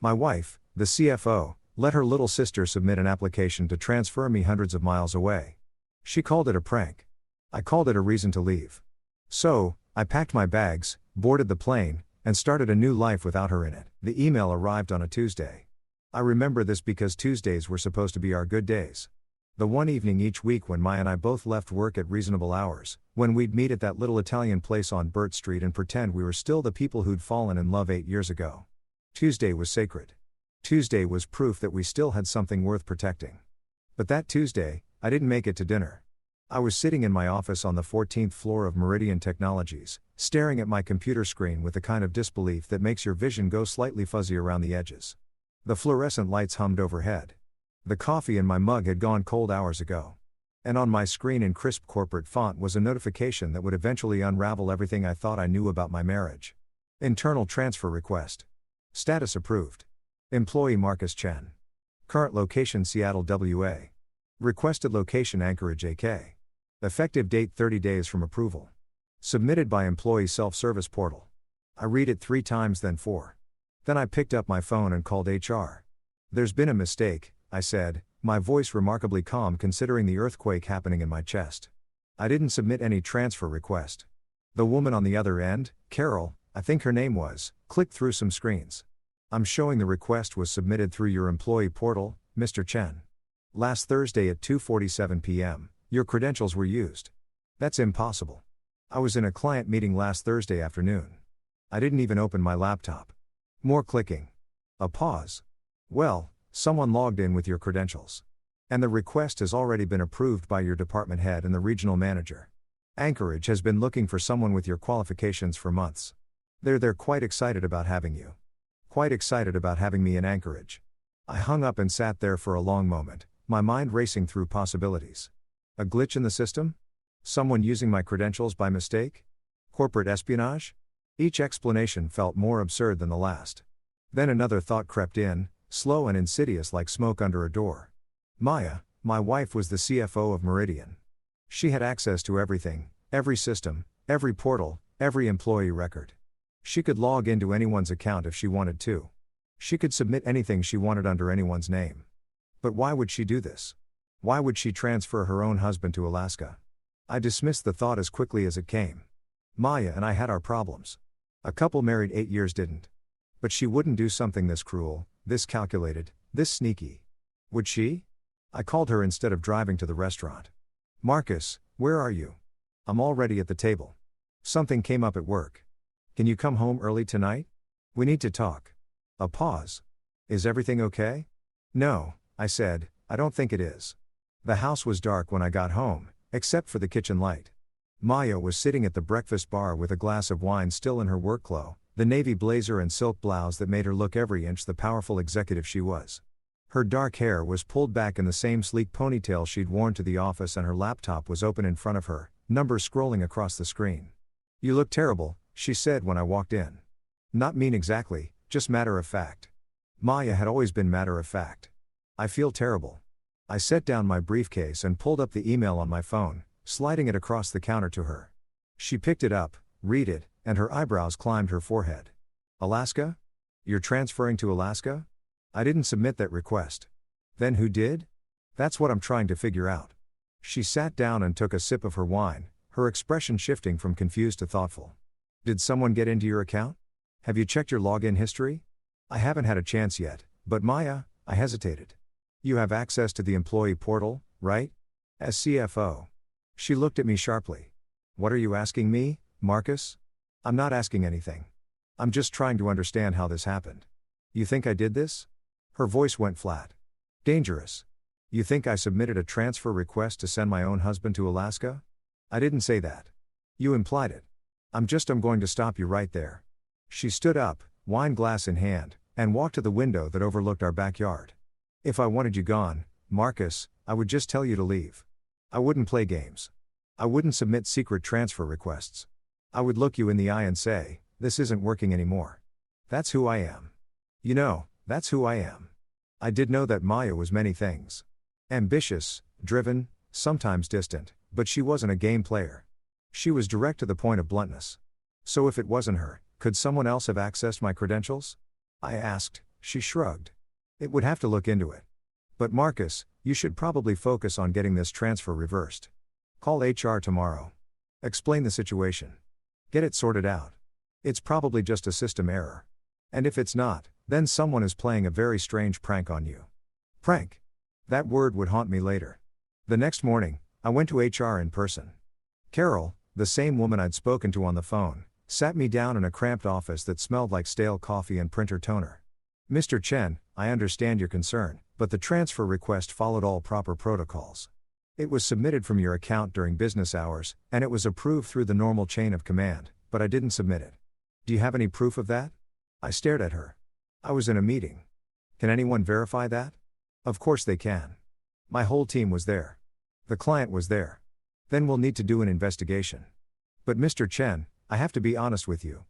My wife, the CFO, let her little sister submit an application to transfer me hundreds of miles away. She called it a prank. I called it a reason to leave. So, I packed my bags, boarded the plane, and started a new life without her in it. The email arrived on a Tuesday. I remember this because Tuesdays were supposed to be our good days. The one evening each week when Maya and I both left work at reasonable hours, when we'd meet at that little Italian place on Burt Street and pretend we were still the people who'd fallen in love 8 years ago. Tuesday was sacred. Tuesday was proof that we still had something worth protecting. But that Tuesday, I didn't make it to dinner. I was sitting in my office on the 14th floor of Meridian Technologies, staring at my computer screen with the kind of disbelief that makes your vision go slightly fuzzy around the edges. The fluorescent lights hummed overhead. The coffee in my mug had gone cold hours ago. And on my screen in crisp corporate font was a notification that would eventually unravel everything I thought I knew about my marriage. Internal transfer request. Status approved. Employee Marcus Chen. Current location Seattle, WA. Requested location Anchorage, AK. Effective date 30 days from approval. Submitted by employee self-service portal. I read it 3 times, then 4. Then I picked up my phone and called HR. There's been a mistake, I said, my voice remarkably calm considering the earthquake happening in my chest. I didn't submit any transfer request. The woman on the other end, Carol, I think her name was, clicked through some screens. I'm showing the request was submitted through your employee portal, Mr. Chen. Last Thursday at 2:47 p.m., your credentials were used. That's impossible. I was in a client meeting last Thursday afternoon. I didn't even open my laptop. More clicking. A pause. Well, someone logged in with your credentials. And the request has already been approved by your department head and the regional manager. Anchorage has been looking for someone with your qualifications for months. They're quite excited about having you. Quite excited about having me in Anchorage. I hung up and sat there for a long moment, my mind racing through possibilities. A glitch in the system? Someone using my credentials by mistake? Corporate espionage? Each explanation felt more absurd than the last. Then another thought crept in, slow and insidious like smoke under a door. Maya, my wife, was the CFO of Meridian. She had access to everything, every system, every portal, every employee record. She could log into anyone's account if she wanted to. She could submit anything she wanted under anyone's name. But why would she do this? Why would she transfer her own husband to Alaska? I dismissed the thought as quickly as it came. Maya and I had our problems. A couple married 8 years didn't. But she wouldn't do something this cruel, this calculated, this sneaky. Would she? I called her instead of driving to the restaurant. Marcus, where are you? I'm already at the table. Something came up at work. Can you come home early tonight? We need to talk. A pause. Is everything okay? No, I said, I don't think it is. The house was dark when I got home, except for the kitchen light. Maya was sitting at the breakfast bar with a glass of wine still in her work clothes, the navy blazer and silk blouse that made her look every inch the powerful executive she was. Her dark hair was pulled back in the same sleek ponytail she'd worn to the office, and her laptop was open in front of her, numbers scrolling across the screen. You look terrible, she said when I walked in. Not mean exactly, just matter of fact. Maya had always been matter of fact. I feel terrible. I set down my briefcase and pulled up the email on my phone, sliding it across the counter to her. She picked it up, read it, and her eyebrows climbed her forehead. Alaska? You're transferring to Alaska? I didn't submit that request. Then who did? That's what I'm trying to figure out. She sat down and took a sip of her wine, her expression shifting from confused to thoughtful. Did someone get into your account? Have you checked your login history? I haven't had a chance yet, but Maya, I hesitated. You have access to the employee portal, right? As CFO. She looked at me sharply. What are you asking me, Marcus? I'm not asking anything. I'm just trying to understand how this happened. You think I did this? Her voice went flat. Dangerous. You think I submitted a transfer request to send my own husband to Alaska? I didn't say that. You implied it. I'm going to stop you right there. She stood up, wine glass in hand, and walked to the window that overlooked our backyard. If I wanted you gone, Marcus, I would just tell you to leave. I wouldn't play games. I wouldn't submit secret transfer requests. I would look you in the eye and say, this isn't working anymore. That's who I am. You know, that's who I am. I did know that Maya was many things. Ambitious, driven, sometimes distant, but she wasn't a game player. She was direct to the point of bluntness. So if it wasn't her, could someone else have accessed my credentials? I asked, She shrugged. It would have to look into it. But Marcus, you should probably focus on getting this transfer reversed. Call HR tomorrow. Explain the situation. Get it sorted out. It's probably just a system error. And if it's not, then someone is playing a very strange prank on you. Prank. That word would haunt me later. The next morning, I went to HR in person. Carol, the same woman I'd spoken to on the phone, sat me down in a cramped office that smelled like stale coffee and printer toner. Mr. Chen, I understand your concern, but the transfer request followed all proper protocols. It was submitted from your account during business hours, and it was approved through the normal chain of command, but I didn't submit it. Do you have any proof of that? I stared at her. I was in a meeting. Can anyone verify that? Of course they can. My whole team was there. The client was there. Then we'll need to do an investigation. But Mr. Chen, I have to be honest with you.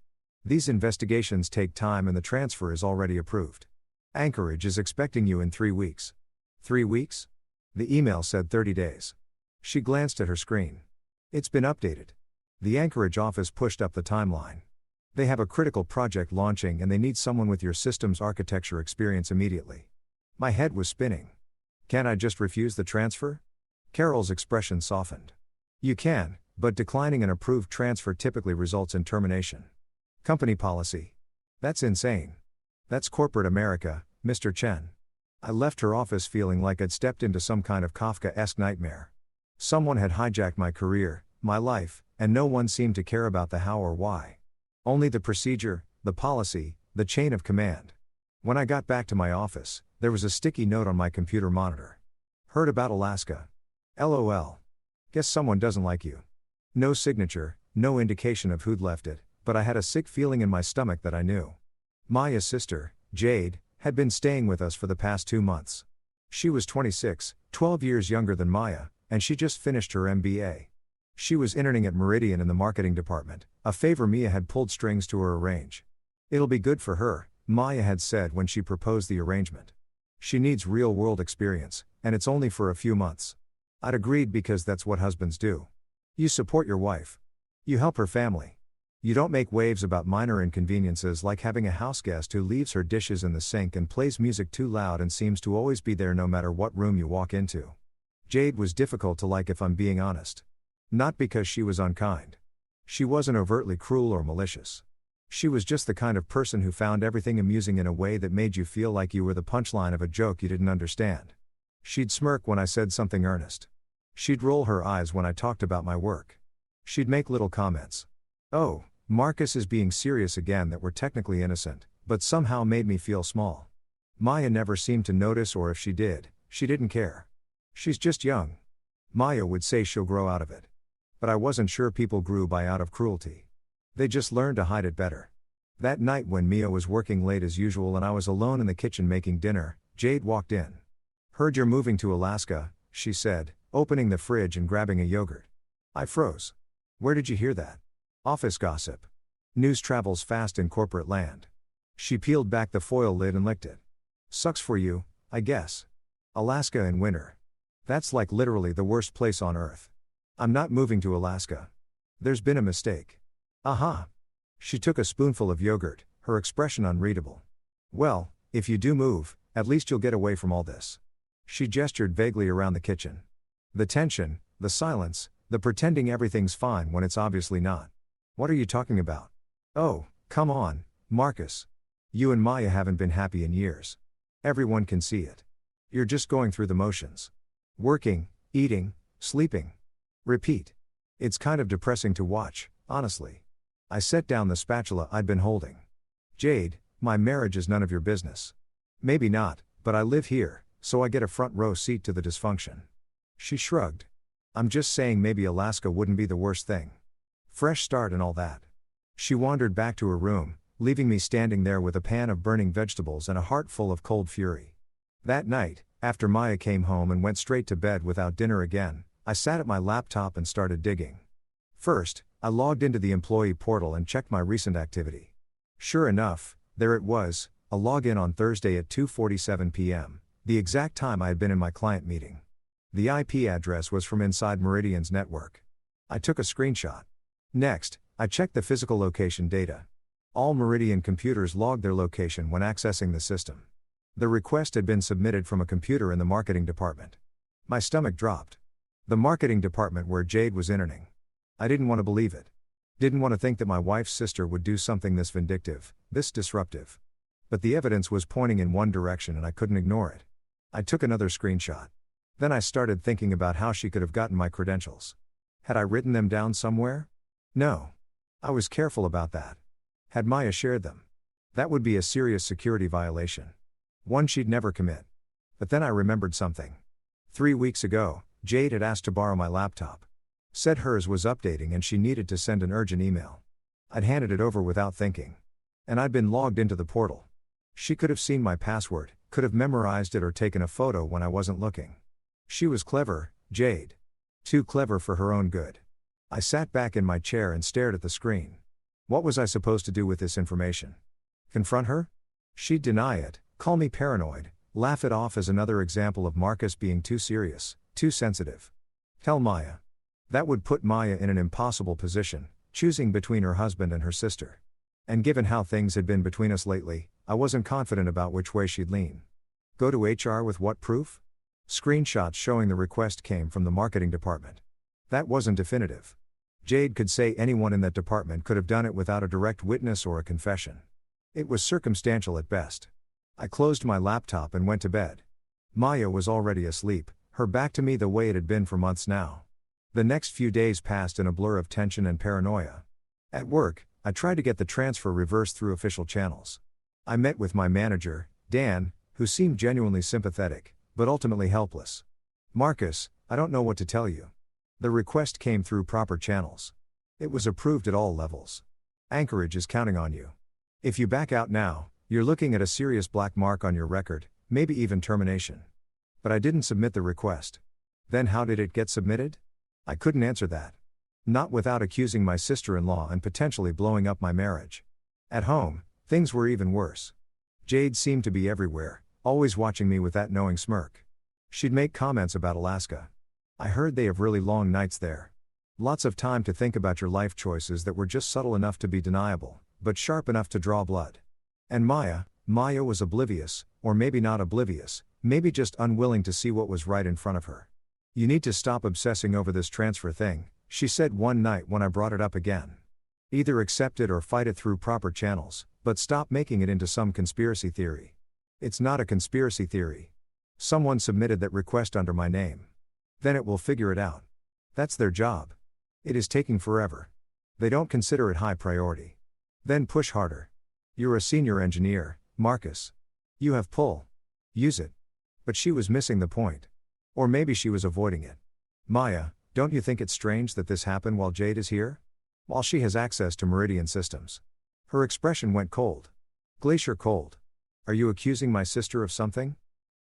These investigations take time and the transfer is already approved. Anchorage is expecting you in 3 weeks. 3 weeks? The email said 30 days. She glanced at her screen. It's been updated. The Anchorage office pushed up the timeline. They have a critical project launching and they need someone with your systems architecture experience immediately. My head was spinning. Can't I just refuse the transfer? Carol's expression softened. You can, but declining an approved transfer typically results in termination. Company policy. That's insane. That's corporate America, Mr. Chen. I left her office feeling like I'd stepped into some kind of Kafka-esque nightmare. Someone had hijacked my career, my life, and no one seemed to care about the how or why. Only the procedure, the policy, the chain of command. When I got back to my office, there was a sticky note on my computer monitor. Heard about Alaska. LOL. Guess someone doesn't like you. No signature, no indication of who'd left it, but I had a sick feeling in my stomach that I knew. Maya's sister, Jade, had been staying with us for the past 2 months. She was 26, 12 years younger than Maya, and she just finished her MBA. She was interning at Meridian in the marketing department, a favor Mia had pulled strings to her arrange. It'll be good for her, Maya had said when she proposed the arrangement. She needs real-world experience, and it's only for a few months. I'd agreed because that's what husbands do. You support your wife. You help her family. You don't make waves about minor inconveniences like having a houseguest who leaves her dishes in the sink and plays music too loud and seems to always be there no matter what room you walk into. Jade was difficult to like if I'm being honest. Not because she was unkind. She wasn't overtly cruel or malicious. She was just the kind of person who found everything amusing in a way that made you feel like you were the punchline of a joke you didn't understand. She'd smirk when I said something earnest. She'd roll her eyes when I talked about my work. She'd make little comments. Oh, Marcus is being serious again that were technically innocent, but somehow made me feel small. Maya never seemed to notice, or if she did, she didn't care. She's just young. Maya would say she'll grow out of it. But I wasn't sure people grew by out of cruelty. They just learned to hide it better. That night when Mia was working late as usual and I was alone in the kitchen making dinner, Jade walked in. Heard you're moving to Alaska, she said, opening the fridge and grabbing a yogurt. I froze. Where did you hear that? Office gossip. News travels fast in corporate land. She peeled back the foil lid and licked it. Sucks for you, I guess. Alaska in winter. That's like literally the worst place on earth. I'm not moving to Alaska. There's been a mistake. Aha. She took a spoonful of yogurt, her expression unreadable. Well, if you do move, at least you'll get away from all this. She gestured vaguely around the kitchen. The tension, the silence, the pretending everything's fine when it's obviously not. What are you talking about? Oh, come on, Marcus. You and Maya haven't been happy in years. Everyone can see it. You're just going through the motions. Working, eating, sleeping. Repeat. It's kind of depressing to watch, honestly. I set down the spatula I'd been holding. Jade, my marriage is none of your business. Maybe not, but I live here, so I get a front row seat to the dysfunction. She shrugged. I'm just saying maybe Alaska wouldn't be the worst thing. Fresh start and all that. She wandered back to her room, leaving me standing there with a pan of burning vegetables and a heart full of cold fury. That night, after Maya came home and went straight to bed without dinner again, I sat at my laptop and started digging. First, I logged into the employee portal and checked my recent activity. Sure enough, there it was, a login on Thursday at 2:47 p.m., the exact time I had been in my client meeting. The IP address was from inside Meridian's network. I took a screenshot. Next, I checked the physical location data. All Meridian computers logged their location when accessing the system. The request had been submitted from a computer in the marketing department. My stomach dropped. The marketing department where Jade was interning. I didn't want to believe it. Didn't want to think that my wife's sister would do something this vindictive, this disruptive. But the evidence was pointing in one direction and I couldn't ignore it. I took another screenshot. Then I started thinking about how she could have gotten my credentials. Had I written them down somewhere? No. I was careful about that. Had Maya shared them? That would be a serious security violation. One she'd never commit. But then I remembered something. 3 weeks ago, Jade had asked to borrow my laptop. Said hers was updating and she needed to send an urgent email. I'd handed it over without thinking. And I'd been logged into the portal. She could have seen my password, could have memorized it or taken a photo when I wasn't looking. She was clever, Jade. Too clever for her own good. I sat back in my chair and stared at the screen. What was I supposed to do with this information? Confront her? She'd deny it, call me paranoid, laugh it off as another example of Marcus being too serious, too sensitive. Tell Maya. That would put Maya in an impossible position, choosing between her husband and her sister. And given how things had been between us lately, I wasn't confident about which way she'd lean. Go to HR with what proof? Screenshots showing the request came from the marketing department. That wasn't definitive. Jade could say anyone in that department could have done it without a direct witness or a confession. It was circumstantial at best. I closed my laptop and went to bed. Maya was already asleep, her back to me the way it had been for months now. The next few days passed in a blur of tension and paranoia. At work, I tried to get the transfer reversed through official channels. I met with my manager, Dan, who seemed genuinely sympathetic, but ultimately helpless. Marcus, I don't know what to tell you. The request came through proper channels. It was approved at all levels. Anchorage is counting on you. If you back out now, you're looking at a serious black mark on your record, maybe even termination. But I didn't submit the request. Then how did it get submitted? I couldn't answer that. Not without accusing my sister-in-law and potentially blowing up my marriage. At home, things were even worse. Jade seemed to be everywhere, always watching me with that knowing smirk. She'd make comments about Alaska. I heard they have really long nights there. Lots of time to think about your life choices that were just subtle enough to be deniable, but sharp enough to draw blood. And Maya was oblivious, or maybe not oblivious, maybe just unwilling to see what was right in front of her. You need to stop obsessing over this transfer thing, she said one night when I brought it up again. Either accept it or fight it through proper channels, but stop making it into some conspiracy theory. It's not a conspiracy theory. Someone submitted that request under my name. Then it will figure it out. That's their job. It is taking forever. They don't consider it high priority. Then push harder. You're a senior engineer, Marcus. You have pull. Use it. But she was missing the point. Or maybe she was avoiding it. Maya, don't you think it's strange that this happened while Jade is here? While she has access to Meridian systems. Her expression went cold. Glacier cold. Are you accusing my sister of something?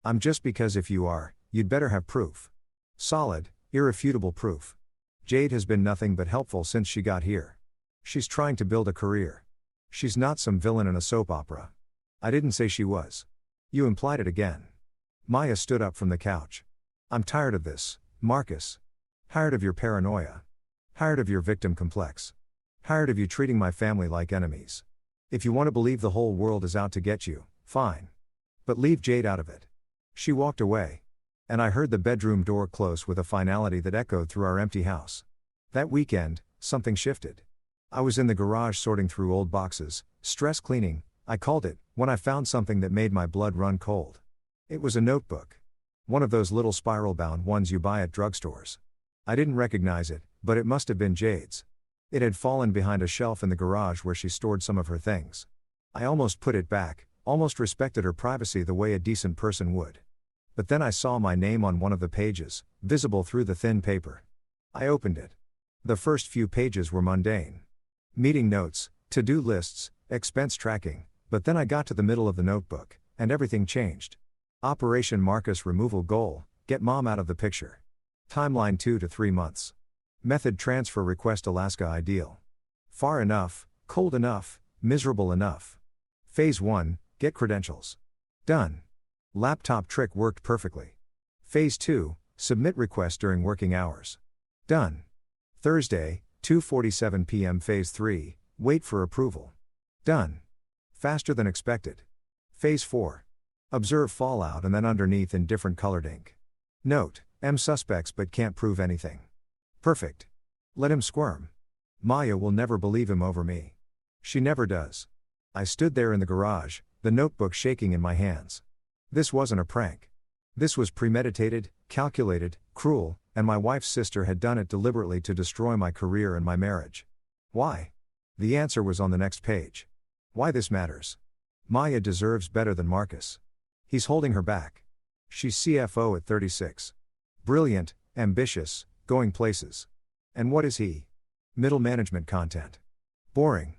I'm just because if you are, you'd better have proof. Solid, irrefutable proof. Jade has been nothing but helpful since she got here. She's trying to build a career. She's not some villain in a soap opera. I didn't say she was. You implied it again. Maya stood up from the couch. I'm tired of this, Marcus. Tired of your paranoia. Tired of your victim complex. Tired of you treating my family like enemies. If you want to believe the whole world is out to get you, fine. But leave Jade out of it. She walked away. And I heard the bedroom door close with a finality that echoed through our empty house. That weekend, something shifted. I was in the garage sorting through old boxes, stress cleaning, I called it, when I found something that made my blood run cold. It was a notebook. One of those little spiral-bound ones you buy at drugstores. I didn't recognize it, but it must have been Jade's. It had fallen behind a shelf in the garage where she stored some of her things. I almost put it back, almost respected her privacy the way a decent person would. But then I saw my name on one of the pages, visible through the thin paper. I opened it. The first few pages were mundane. Meeting notes, to-do lists, expense tracking, but then I got to the middle of the notebook, and everything changed. Operation Marcus removal goal, get mom out of the picture. Timeline 2 to 3 months. Method transfer request Alaska ideal. Far enough, cold enough, miserable enough. Phase 1, get credentials. Done. Laptop trick worked perfectly. Phase 2, submit request during working hours. Done. Thursday, 2:47 p.m. Phase 3, wait for approval. Done. Faster than expected. Phase 4. Observe fallout and then underneath in different colored ink. Note, M suspects but can't prove anything. Perfect. Let him squirm. Maya will never believe him over me. She never does. I stood there in the garage, the notebook shaking in my hands. This wasn't a prank. This was premeditated, calculated, cruel, and my wife's sister had done it deliberately to destroy my career and my marriage. Why? The answer was on the next page. Why this matters. Maya deserves better than Marcus. He's holding her back. She's CFO at 36. Brilliant, ambitious, going places. And what is he? Middle management content. Boring.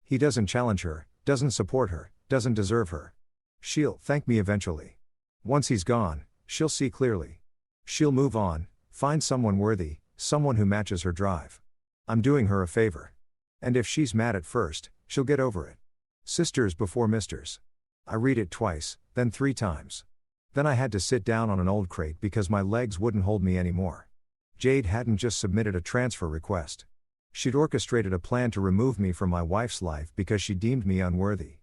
He doesn't challenge her, doesn't support her, doesn't deserve her. She'll thank me eventually. Once he's gone, she'll see clearly. She'll move on, find someone worthy, someone who matches her drive. I'm doing her a favor. And if she's mad at first, she'll get over it. Sisters before misters. I read it twice, then 3 times. Then I had to sit down on an old crate because my legs wouldn't hold me anymore. Jade hadn't just submitted a transfer request. She'd orchestrated a plan to remove me from my wife's life because she deemed me unworthy.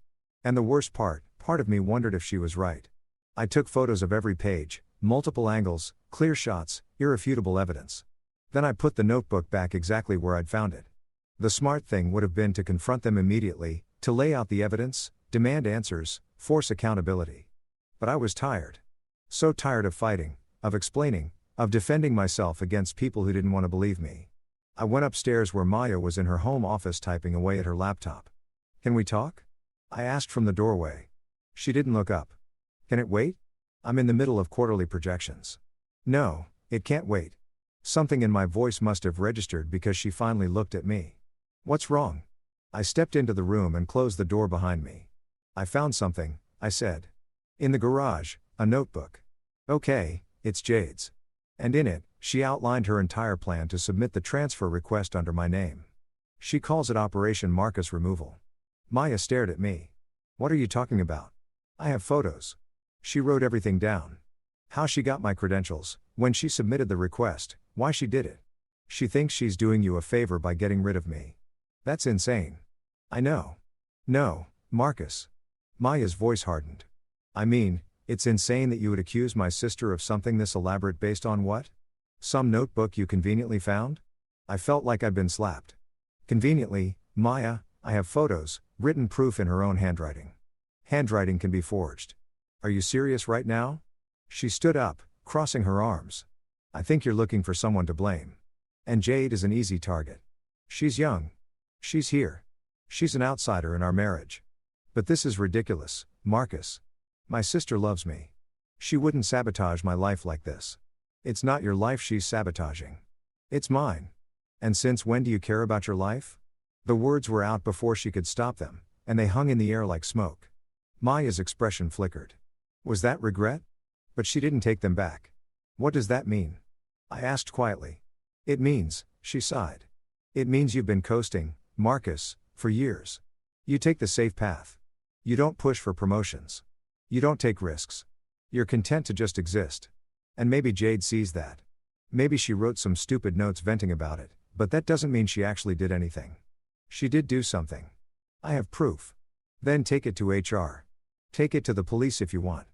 And the worst part of me wondered if she was right. I took photos of every page, multiple angles, clear shots, irrefutable evidence. Then I put the notebook back exactly where I'd found it. The smart thing would have been to confront them immediately, to lay out the evidence, demand answers, force accountability. But I was tired. So tired of fighting, of explaining, of defending myself against people who didn't want to believe me. I went upstairs where Maya was in her home office typing away at her laptop. Can we talk? I asked from the doorway. She didn't look up. Can it wait? I'm in the middle of quarterly projections. No, it can't wait. Something in my voice must have registered because she finally looked at me. What's wrong? I stepped into the room and closed the door behind me. I found something, I said. In the garage, a notebook. Okay, it's Jade's. And in it, she outlined her entire plan to submit the transfer request under my name. She calls it Operation Marcus Removal. Maya stared at me. What are you talking about? I have photos. She wrote everything down. How she got my credentials, when she submitted the request, why she did it. She thinks she's doing you a favor by getting rid of me. That's insane. I know. No, Marcus. Maya's voice hardened. I mean, it's insane that you would accuse my sister of something this elaborate based on what? Some notebook you conveniently found? I felt like I'd been slapped. Conveniently, Maya, I have photos, written proof in her own handwriting. Handwriting can be forged. Are you serious right now? She stood up, crossing her arms. I think you're looking for someone to blame. And Jade is an easy target. She's young. She's here. She's an outsider in our marriage. But this is ridiculous, Marcus. My sister loves me. She wouldn't sabotage my life like this. It's not your life she's sabotaging. It's mine. And since when do you care about your life? The words were out before she could stop them, and they hung in the air like smoke. Maya's expression flickered. Was that regret? But she didn't take them back. What does that mean? I asked quietly. It means, she sighed. It means you've been coasting, Marcus, for years. You take the safe path. You don't push for promotions. You don't take risks. You're content to just exist. And maybe Jade sees that. Maybe she wrote some stupid notes venting about it, but that doesn't mean she actually did anything. She did do something. I have proof. Then take it to HR. Take it to the police if you want.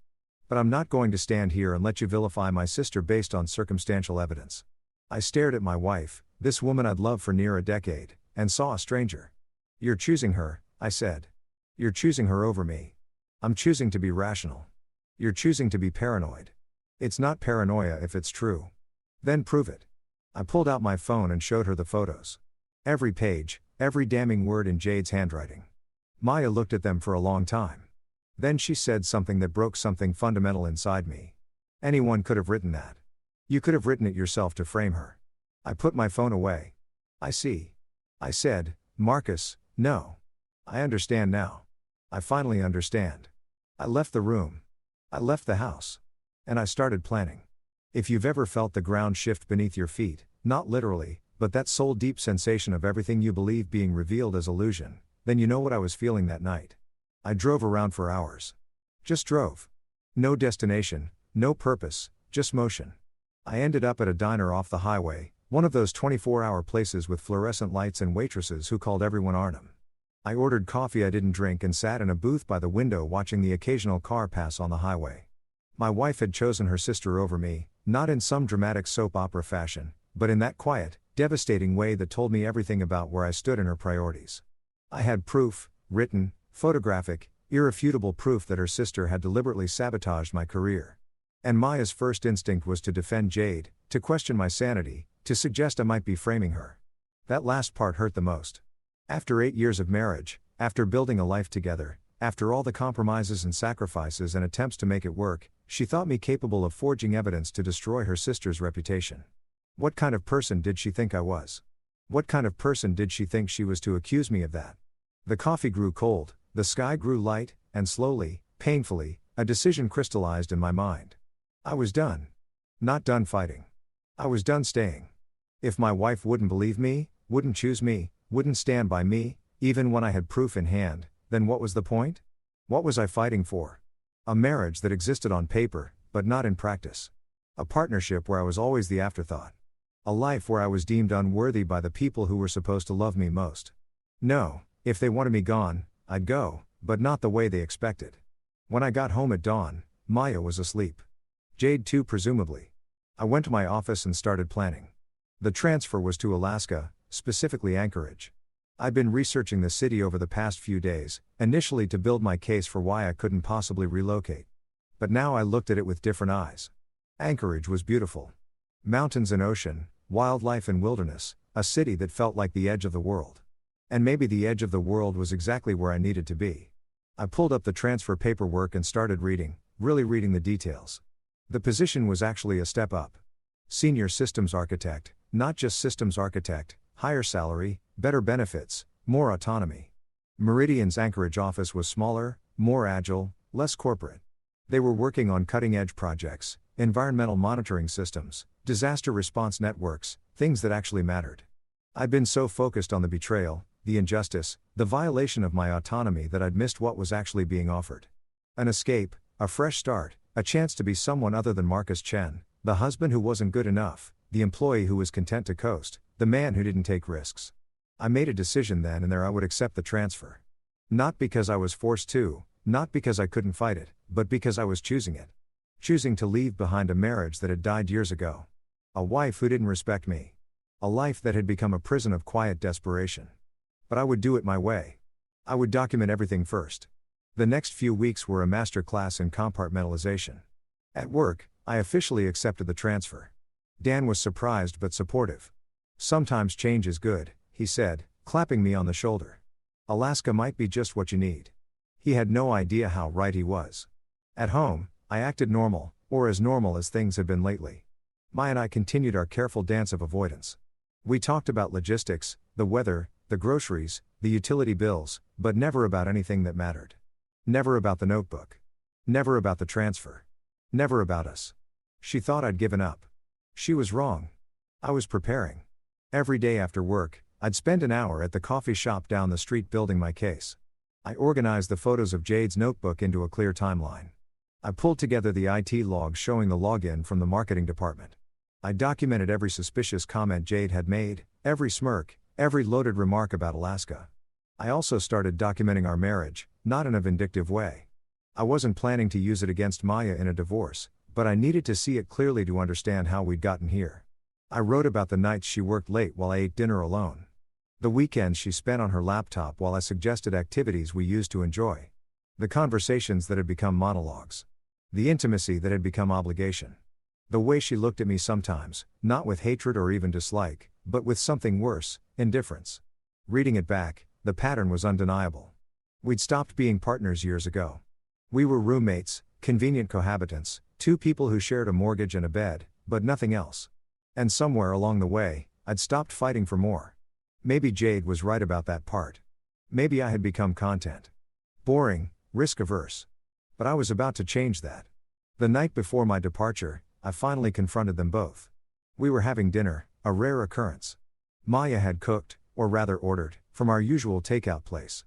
But I'm not going to stand here and let you vilify my sister based on circumstantial evidence. I stared at my wife, this woman I'd loved for near a decade, and saw a stranger. You're choosing her, I said. You're choosing her over me. I'm choosing to be rational. You're choosing to be paranoid. It's not paranoia if it's true. Then prove it. I pulled out my phone and showed her the photos. Every page, every damning word in Jade's handwriting. Maya looked at them for a long time. Then she said something that broke something fundamental inside me. Anyone could have written that. You could have written it yourself to frame her. I put my phone away. I see. I said, Marcus, no. I understand now. I finally understand. I left the room. I left the house. And I started planning. If you've ever felt the ground shift beneath your feet, not literally, but that soul-deep sensation of everything you believe being revealed as illusion, then you know what I was feeling that night. I drove around for hours. Just drove. No destination, no purpose, just motion. I ended up at a diner off the highway, one of those 24-hour places with fluorescent lights and waitresses who called everyone Arnhem. I ordered coffee I didn't drink and sat in a booth by the window watching the occasional car pass on the highway. My wife had chosen her sister over me, not in some dramatic soap opera fashion, but in that quiet, devastating way that told me everything about where I stood in her priorities. I had proof, written, photographic, irrefutable proof that her sister had deliberately sabotaged my career. And Maya's first instinct was to defend Jade, to question my sanity, to suggest I might be framing her. That last part hurt the most. After 8 years of marriage, after building a life together, after all the compromises and sacrifices and attempts to make it work, she thought me capable of forging evidence to destroy her sister's reputation. What kind of person did she think I was? What kind of person did she think she was to accuse me of that? The coffee grew cold, the sky grew light, and slowly, painfully, a decision crystallized in my mind. I was done. Not done fighting. I was done staying. If my wife wouldn't believe me, wouldn't choose me, wouldn't stand by me, even when I had proof in hand, then what was the point? What was I fighting for? A marriage that existed on paper, but not in practice. A partnership where I was always the afterthought. A life where I was deemed unworthy by the people who were supposed to love me most. No, if they wanted me gone, I'd go, but not the way they expected. When I got home at dawn, Maya was asleep. Jade too, presumably. I went to my office and started planning. The transfer was to Alaska, specifically Anchorage. I'd been researching the city over the past few days, initially to build my case for why I couldn't possibly relocate. But now I looked at it with different eyes. Anchorage was beautiful. Mountains and ocean, wildlife and wilderness, a city that felt like the edge of the world. And maybe the edge of the world was exactly where I needed to be. I pulled up the transfer paperwork and started reading, really reading the details. The position was actually a step up. Senior systems architect, not just systems architect, higher salary, better benefits, more autonomy. Meridian's Anchorage office was smaller, more agile, less corporate. They were working on cutting-edge projects, environmental monitoring systems, disaster response networks, things that actually mattered. I'd been so focused on the betrayal, the injustice, the violation of my autonomy that I'd missed what was actually being offered. An escape, a fresh start, a chance to be someone other than Marcus Chen, the husband who wasn't good enough, the employee who was content to coast, the man who didn't take risks. I made a decision then and there I would accept the transfer. Not because I was forced to, not because I couldn't fight it, but because I was choosing it. Choosing to leave behind a marriage that had died years ago. A wife who didn't respect me. A life that had become a prison of quiet desperation. But I would do it my way. I would document everything first. The next few weeks were a master class in compartmentalization. At work, I officially accepted the transfer. Dan was surprised but supportive. "Sometimes change is good," he said, clapping me on the shoulder. "Alaska might be just what you need." He had no idea how right he was. At home, I acted normal, or as normal as things had been lately. Maya and I continued our careful dance of avoidance. We talked about logistics, the weather, the groceries, the utility bills, but never about anything that mattered. Never about the notebook. Never about the transfer. Never about us. She thought I'd given up. She was wrong. I was preparing. Every day after work, I'd spend an hour at the coffee shop down the street building my case. I organized the photos of Jade's notebook into a clear timeline. I pulled together the IT logs showing the login from the marketing department. I documented every suspicious comment Jade had made, every smirk, every loaded remark about Alaska. I also started documenting our marriage, not in a vindictive way. I wasn't planning to use it against Maya in a divorce, but I needed to see it clearly to understand how we'd gotten here. I wrote about the nights she worked late while I ate dinner alone. The weekends she spent on her laptop while I suggested activities we used to enjoy. The conversations that had become monologues. The intimacy that had become obligation. The way she looked at me sometimes, not with hatred or even dislike, but with something worse, indifference. Reading it back, the pattern was undeniable. We'd stopped being partners years ago. We were roommates, convenient cohabitants, two people who shared a mortgage and a bed, but nothing else. And somewhere along the way, I'd stopped fighting for more. Maybe Jade was right about that part. Maybe I had become content. Boring, risk-averse. But I was about to change that. The night before my departure, I finally confronted them both. We were having dinner, a rare occurrence. Maya had cooked, or rather ordered, from our usual takeout place.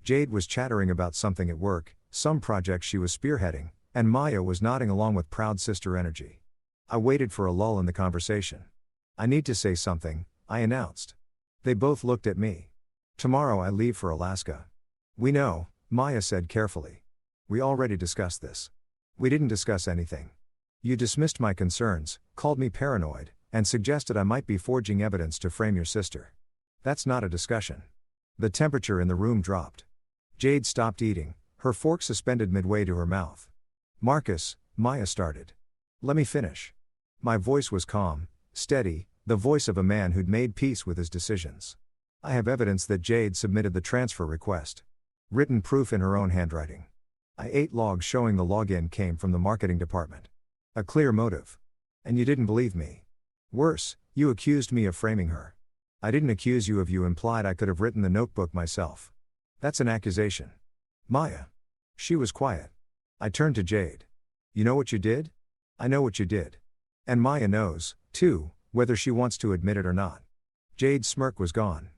Jade was chattering about something at work, some project she was spearheading, and Maya was nodding along with proud sister energy. I waited for a lull in the conversation. "I need to say something," I announced. They both looked at me. Tomorrow I leave for Alaska. We know, Maya said carefully. We already discussed this. We didn't discuss anything. You dismissed my concerns, called me paranoid, and suggested I might be forging evidence to frame your sister. That's not a discussion. The temperature in the room dropped. Jade stopped eating, her fork suspended midway to her mouth. Marcus, Maya started. Let me finish. My voice was calm, steady, the voice of a man who'd made peace with his decisions. I have evidence that Jade submitted the transfer request. Written proof in her own handwriting. I ate logs showing the login came from the marketing department. A clear motive. And you didn't believe me. Worse, you accused me of framing her. I didn't accuse you of you implied I could have written the notebook myself. That's an accusation. Maya. She was quiet. I turned to Jade. You know what you did? I know what you did. And Maya knows, too, whether she wants to admit it or not. Jade's smirk was gone.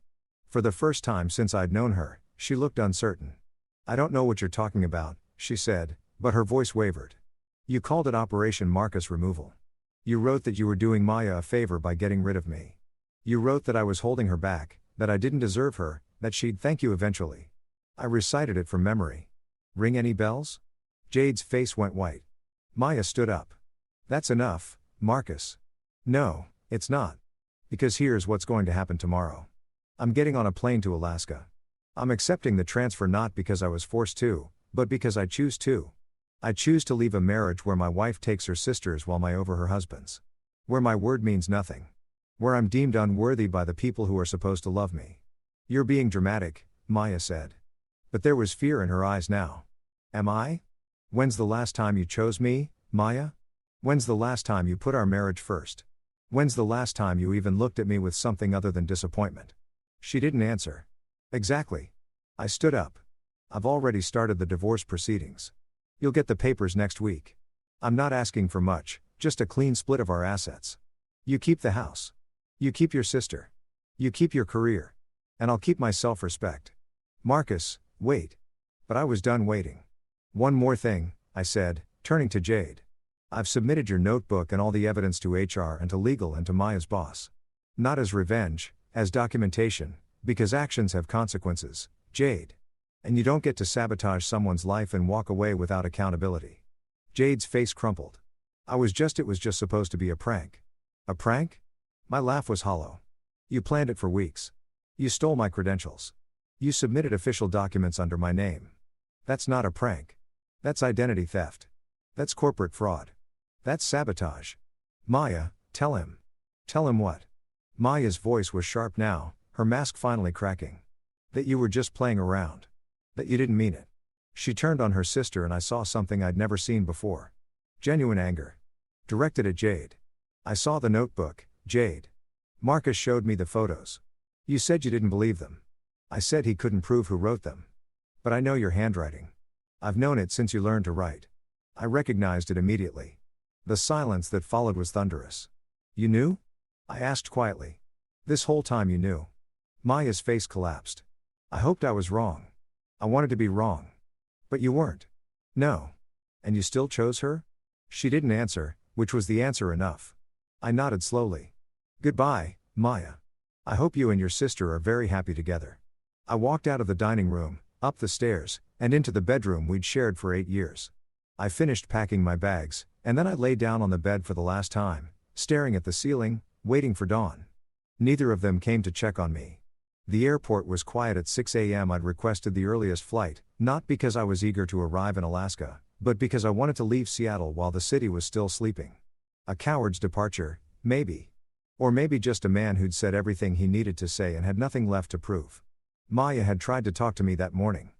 For the first time since I'd known her, she looked uncertain. I don't know what you're talking about, she said, but her voice wavered. You called it Operation Marcus Removal. You wrote that you were doing Maya a favor by getting rid of me. You wrote that I was holding her back, that I didn't deserve her, that she'd thank you eventually. I recited it from memory. Ring any bells? Jade's face went white. Maya stood up. That's enough, Marcus. No, it's not. Because here's what's going to happen tomorrow. I'm getting on a plane to Alaska. I'm accepting the transfer not because I was forced to, but because I choose to. I choose to leave a marriage where my wife takes her sisters while my over her husband's. Where my word means nothing. Where I'm deemed unworthy by the people who are supposed to love me. You're being dramatic, Maya said. But there was fear in her eyes now. Am I? When's the last time you chose me, Maya? When's the last time you put our marriage first? When's the last time you even looked at me with something other than disappointment? She didn't answer. Exactly. I stood up. I've already started the divorce proceedings. You'll get the papers next week. I'm not asking for much, just a clean split of our assets. You keep the house. You keep your sister. You keep your career. And I'll keep my self-respect. Marcus, wait. But I was done waiting. One more thing, I said, turning to Jade. I've submitted your notebook and all the evidence to HR and to legal and to Maya's boss. Not as revenge, as documentation, because actions have consequences, Jade. And you don't get to sabotage someone's life and walk away without accountability. Jade's face crumpled. It was just supposed to be a prank. A prank? My laugh was hollow. You planned it for weeks. You stole my credentials. You submitted official documents under my name. That's not a prank. That's identity theft. That's corporate fraud. That's sabotage. Maya, tell him. Tell him what? Maya's voice was sharp now, her mask finally cracking. That you were just playing around. That you didn't mean it. She turned on her sister and I saw something I'd never seen before. Genuine anger. Directed at Jade. I saw the notebook, Jade. Marcus showed me the photos. You said you didn't believe them. I said he couldn't prove who wrote them. But I know your handwriting. I've known it since you learned to write. I recognized it immediately. The silence that followed was thunderous. You knew? I asked quietly. This whole time you knew. Maya's face collapsed. I hoped I was wrong. I wanted to be wrong. But you weren't. No. And you still chose her? She didn't answer, which was the answer enough. I nodded slowly. Goodbye, Maya. I hope you and your sister are very happy together. I walked out of the dining room, up the stairs, and into the bedroom we'd shared for 8 years. I finished packing my bags, and then I lay down on the bed for the last time, staring at the ceiling, waiting for dawn. Neither of them came to check on me. The airport was quiet at 6 a.m. I'd requested the earliest flight, not because I was eager to arrive in Alaska, but because I wanted to leave Seattle while the city was still sleeping. A coward's departure, maybe. Or maybe just a man who'd said everything he needed to say and had nothing left to prove. Maya had tried to talk to me that morning.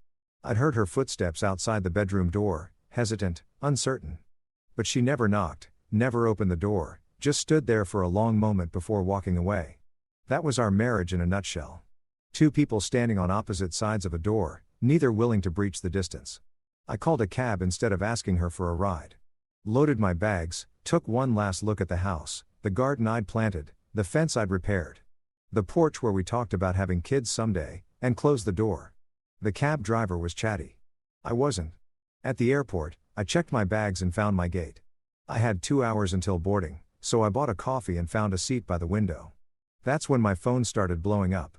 I'd heard her footsteps outside the bedroom door, hesitant, uncertain. But she never knocked, never opened the door, just stood there for a long moment before walking away. That was our marriage in a nutshell. Two people standing on opposite sides of a door, neither willing to breach the distance. I called a cab instead of asking her for a ride. Loaded my bags, took one last look at the house, the garden I'd planted, the fence I'd repaired. The porch where we talked about having kids someday, and closed the door. The cab driver was chatty. I wasn't. At the airport, I checked my bags and found my gate. I had 2 hours until boarding, so I bought a coffee and found a seat by the window. That's when my phone started blowing up.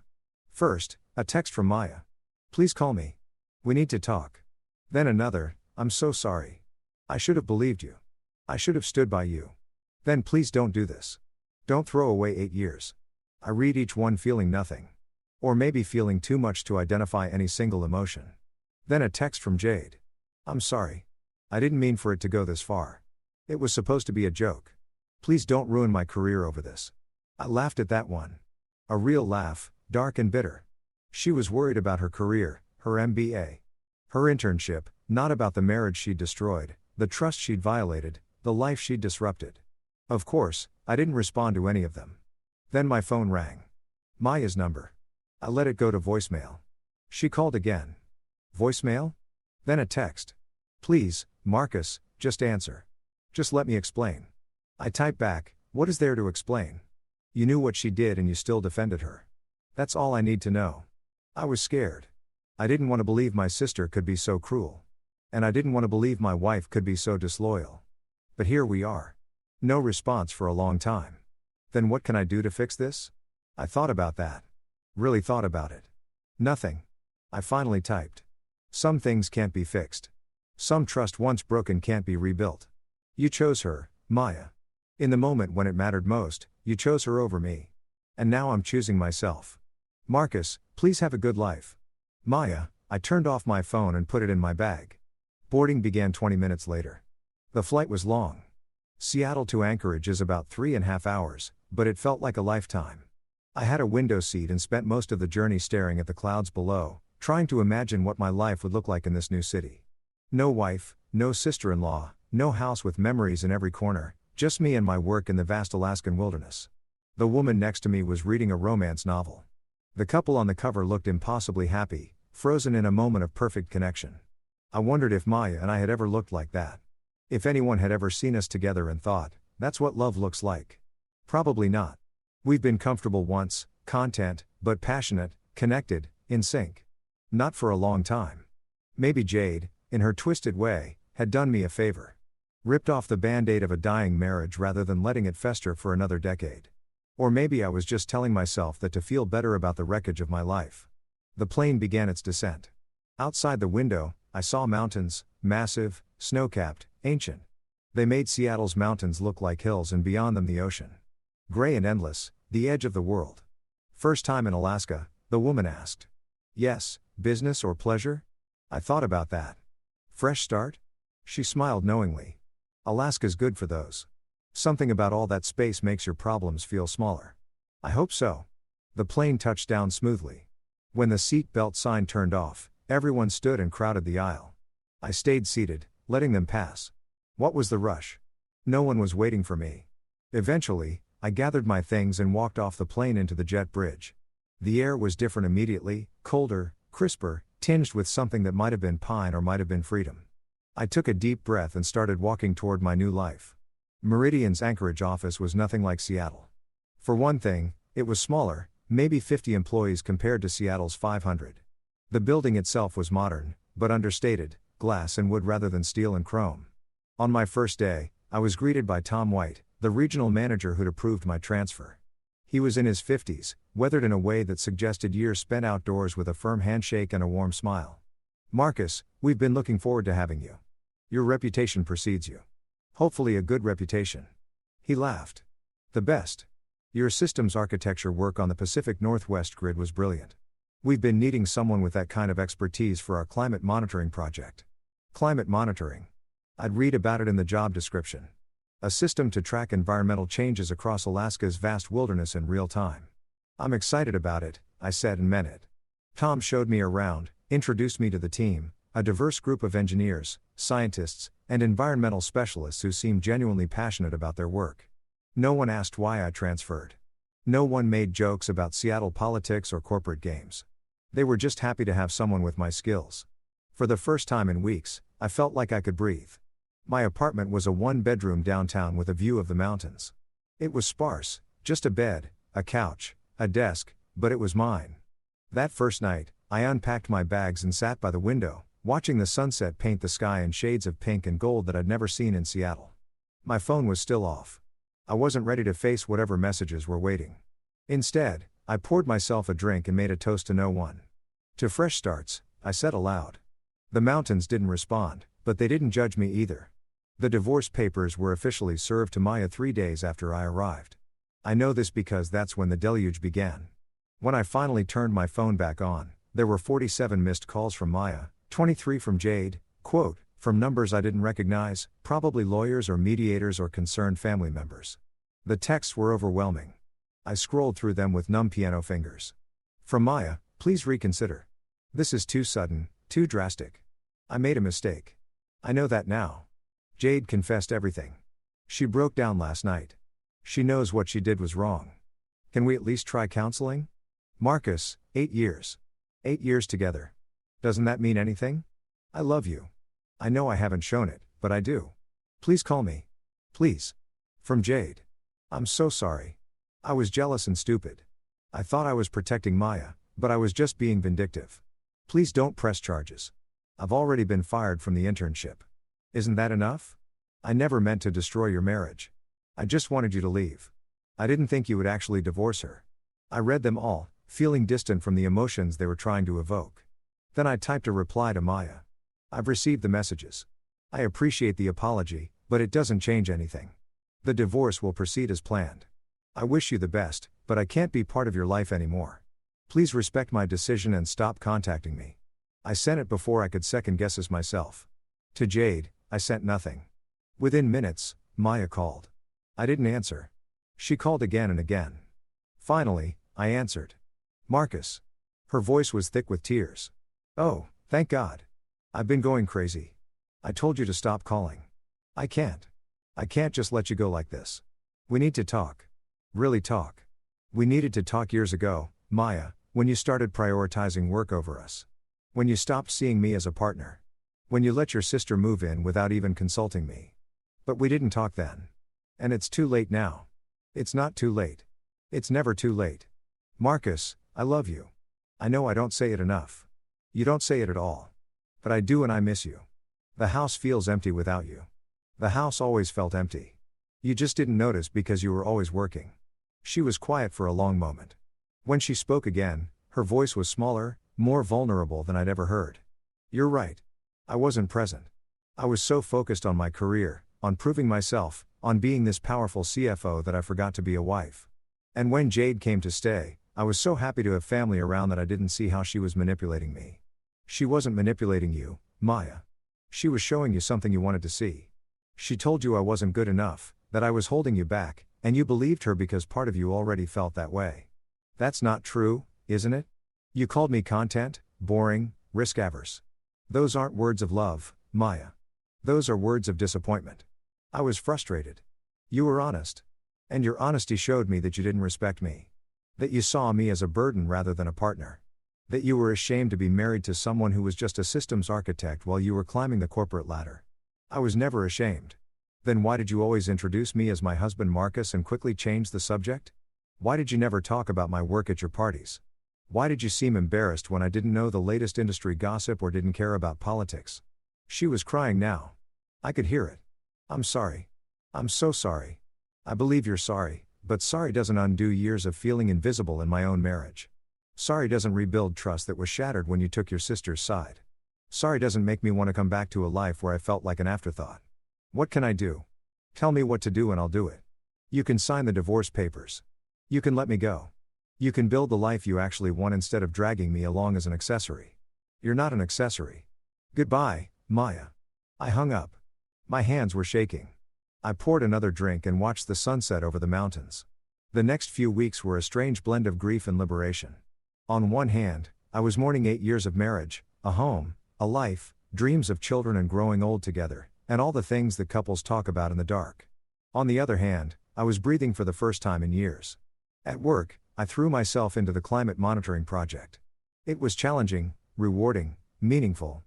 First, A text from Maya. Please call me. We need to talk. Then another, I'm so sorry. I should have believed you. I should have stood by you. Then please don't do this. Don't throw away 8 years. I read each one feeling nothing. Or maybe feeling too much to identify any single emotion. Then a text from Jade. I'm sorry. I didn't mean for it to go this far. It was supposed to be a joke. Please don't ruin my career over this. I laughed at that one. A real laugh, dark and bitter. She was worried about her career, her MBA. Her internship, not about the marriage she'd destroyed, the trust she'd violated, the life she'd disrupted. Of course, I didn't respond to any of them. Then my phone rang. Maya's number. I let it go to voicemail. She called again. Voicemail? Then a text. Please, Marcus, just answer. Just let me explain. I typed back, what is there to explain? You knew what she did and you still defended her. That's all I need to know. I was scared. I didn't want to believe my sister could be so cruel. And I didn't want to believe my wife could be so disloyal. But here we are. No response for a long time. Then what can I do to fix this? I thought about that. Really thought about it. Nothing. I finally typed. Some things can't be fixed. Some trust once broken can't be rebuilt. You chose her, Maya. In the moment when it mattered most, you chose her over me. And now I'm choosing myself. Marcus, please have a good life. Maya. I turned off my phone and put it in my bag. Boarding began 20 minutes later. The flight was long. Seattle to Anchorage is about 3.5 hours, but it felt like a lifetime. I had a window seat and spent most of the journey staring at the clouds below, trying to imagine what my life would look like in this new city. No wife, no sister-in-law, no house with memories in every corner, just me and my work in the vast Alaskan wilderness. The woman next to me was reading a romance novel. The couple on the cover looked impossibly happy, frozen in a moment of perfect connection. I wondered if Maya and I had ever looked like that. If anyone had ever seen us together and thought, that's what love looks like. Probably not. We've been comfortable once, content, but passionate, connected, in sync. Not for a long time. Maybe Jade, in her twisted way, had done me a favor. Ripped off the band-aid of a dying marriage rather than letting it fester for another decade. Or maybe I was just telling myself that to feel better about the wreckage of my life. The plane began its descent. Outside the window, I saw mountains, massive, snow-capped, ancient. They made Seattle's mountains look like hills and beyond them the ocean. Gray and endless, the edge of the world. First time in Alaska, the woman asked. Yes, business or pleasure? I thought about that. Fresh start? She smiled knowingly. Alaska's good for those. Something about all that space makes your problems feel smaller. I hope so. The plane touched down smoothly. When the seat belt sign turned off, everyone stood and crowded the aisle. I stayed seated, letting them pass. What was the rush? No one was waiting for me. Eventually, I gathered my things and walked off the plane into the jet bridge. The air was different immediately, colder, crisper, tinged with something that might have been pine or might have been freedom. I took a deep breath and started walking toward my new life. Meridian's Anchorage office was nothing like Seattle. For one thing, it was smaller, maybe 50 employees compared to Seattle's 500. The building itself was modern, but understated, glass and wood rather than steel and chrome. On my first day, I was greeted by Tom White, the regional manager who'd approved my transfer. He was in his 50s, weathered in a way that suggested years spent outdoors with a firm handshake and a warm smile. Marcus, we've been looking forward to having you. Your reputation precedes you. Hopefully a good reputation. He laughed. The best. Your systems architecture work on the Pacific Northwest grid was brilliant. We've been needing someone with that kind of expertise for our climate monitoring project. Climate monitoring. I'd read about it in the job description. A system to track environmental changes across Alaska's vast wilderness in real time. I'm excited about it, I said and meant it. Tom showed me around, introduced me to the team, a diverse group of engineers, scientists, and environmental specialists who seemed genuinely passionate about their work. No one asked why I transferred. No one made jokes about Seattle politics or corporate games. They were just happy to have someone with my skills. For the first time in weeks, I felt like I could breathe. My apartment was a one-bedroom downtown with a view of the mountains. It was sparse, just a bed, a couch, a desk, but it was mine. That first night, I unpacked my bags and sat by the window, watching the sunset paint the sky in shades of pink and gold that I'd never seen in Seattle. My phone was still off. I wasn't ready to face whatever messages were waiting. Instead, I poured myself a drink and made a toast to no one. To fresh starts, I said aloud. The mountains didn't respond, but they didn't judge me either. The divorce papers were officially served to Maya 3 days after I arrived. I know this because that's when the deluge began. When I finally turned my phone back on, there were 47 missed calls from Maya, 23 from Jade, quote, from numbers I didn't recognize, probably lawyers or mediators or concerned family members. The texts were overwhelming. I scrolled through them with numb piano fingers. From Maya, please reconsider. This is too sudden, too drastic. I made a mistake. I know that now. Jade confessed everything. She broke down last night. She knows what she did was wrong. Can we at least try counseling? Marcus, 8 years. 8 years together. Doesn't that mean anything? I love you. I know I haven't shown it, but I do. Please call me. Please. From Jade. I'm so sorry. I was jealous and stupid. I thought I was protecting Maya, but I was just being vindictive. Please don't press charges. I've already been fired from the internship. Isn't that enough? I never meant to destroy your marriage. I just wanted you to leave. I didn't think you would actually divorce her. I read them all, feeling distant from the emotions they were trying to evoke. Then I typed a reply to Maya. I've received the messages. I appreciate the apology, but it doesn't change anything. The divorce will proceed as planned. I wish you the best, but I can't be part of your life anymore. Please respect my decision and stop contacting me. I sent it before I could second guess it myself. To Jade, I sent nothing. Within minutes, Maya called. I didn't answer. She called again and again. Finally, I answered. Marcus. Her voice was thick with tears. Oh, thank God. I've been going crazy. I told you to stop calling. I can't. I can't just let you go like this. We need to talk. Really talk. We needed to talk years ago, Maya, when you started prioritizing work over us. When you stopped seeing me as a partner. When you let your sister move in without even consulting me. But we didn't talk then. And it's too late now. It's not too late. It's never too late. Marcus, I love you. I know I don't say it enough. You don't say it at all. But I do, and I miss you. The house feels empty without you. The house always felt empty. You just didn't notice because you were always working. She was quiet for a long moment. When she spoke again, her voice was smaller, more vulnerable than I'd ever heard. You're right. I wasn't present. I was so focused on my career, on proving myself, on being this powerful CFO that I forgot to be a wife. And when Jade came to stay, I was so happy to have family around that I didn't see how she was manipulating me. She wasn't manipulating you, Maya. She was showing you something you wanted to see. She told you I wasn't good enough, that I was holding you back, and you believed her because part of you already felt that way. That's not true, isn't it? You called me content, boring, risk-averse. Those aren't words of love, Maya. Those are words of disappointment. I was frustrated. You were honest. And your honesty showed me that you didn't respect me. That you saw me as a burden rather than a partner. That you were ashamed to be married to someone who was just a systems architect while you were climbing the corporate ladder. I was never ashamed. Then why did you always introduce me as my husband Marcus and quickly change the subject? Why did you never talk about my work at your parties? Why did you seem embarrassed when I didn't know the latest industry gossip or didn't care about politics? She was crying now. I could hear it. I'm sorry. I'm so sorry. I believe you're sorry, but sorry doesn't undo years of feeling invisible in my own marriage. Sorry doesn't rebuild trust that was shattered when you took your sister's side. Sorry doesn't make me want to come back to a life where I felt like an afterthought. What can I do? Tell me what to do and I'll do it. You can sign the divorce papers. You can let me go. You can build the life you actually want instead of dragging me along as an accessory. You're not an accessory. Goodbye, Maya. I hung up. My hands were shaking. I poured another drink and watched the sunset over the mountains. The next few weeks were a strange blend of grief and liberation. On one hand, I was mourning 8 years of marriage, a home, a life, dreams of children and growing old together, and all the things that couples talk about in the dark. On the other hand, I was breathing for the first time in years. At work, I threw myself into the climate monitoring project. It was challenging, rewarding, meaningful.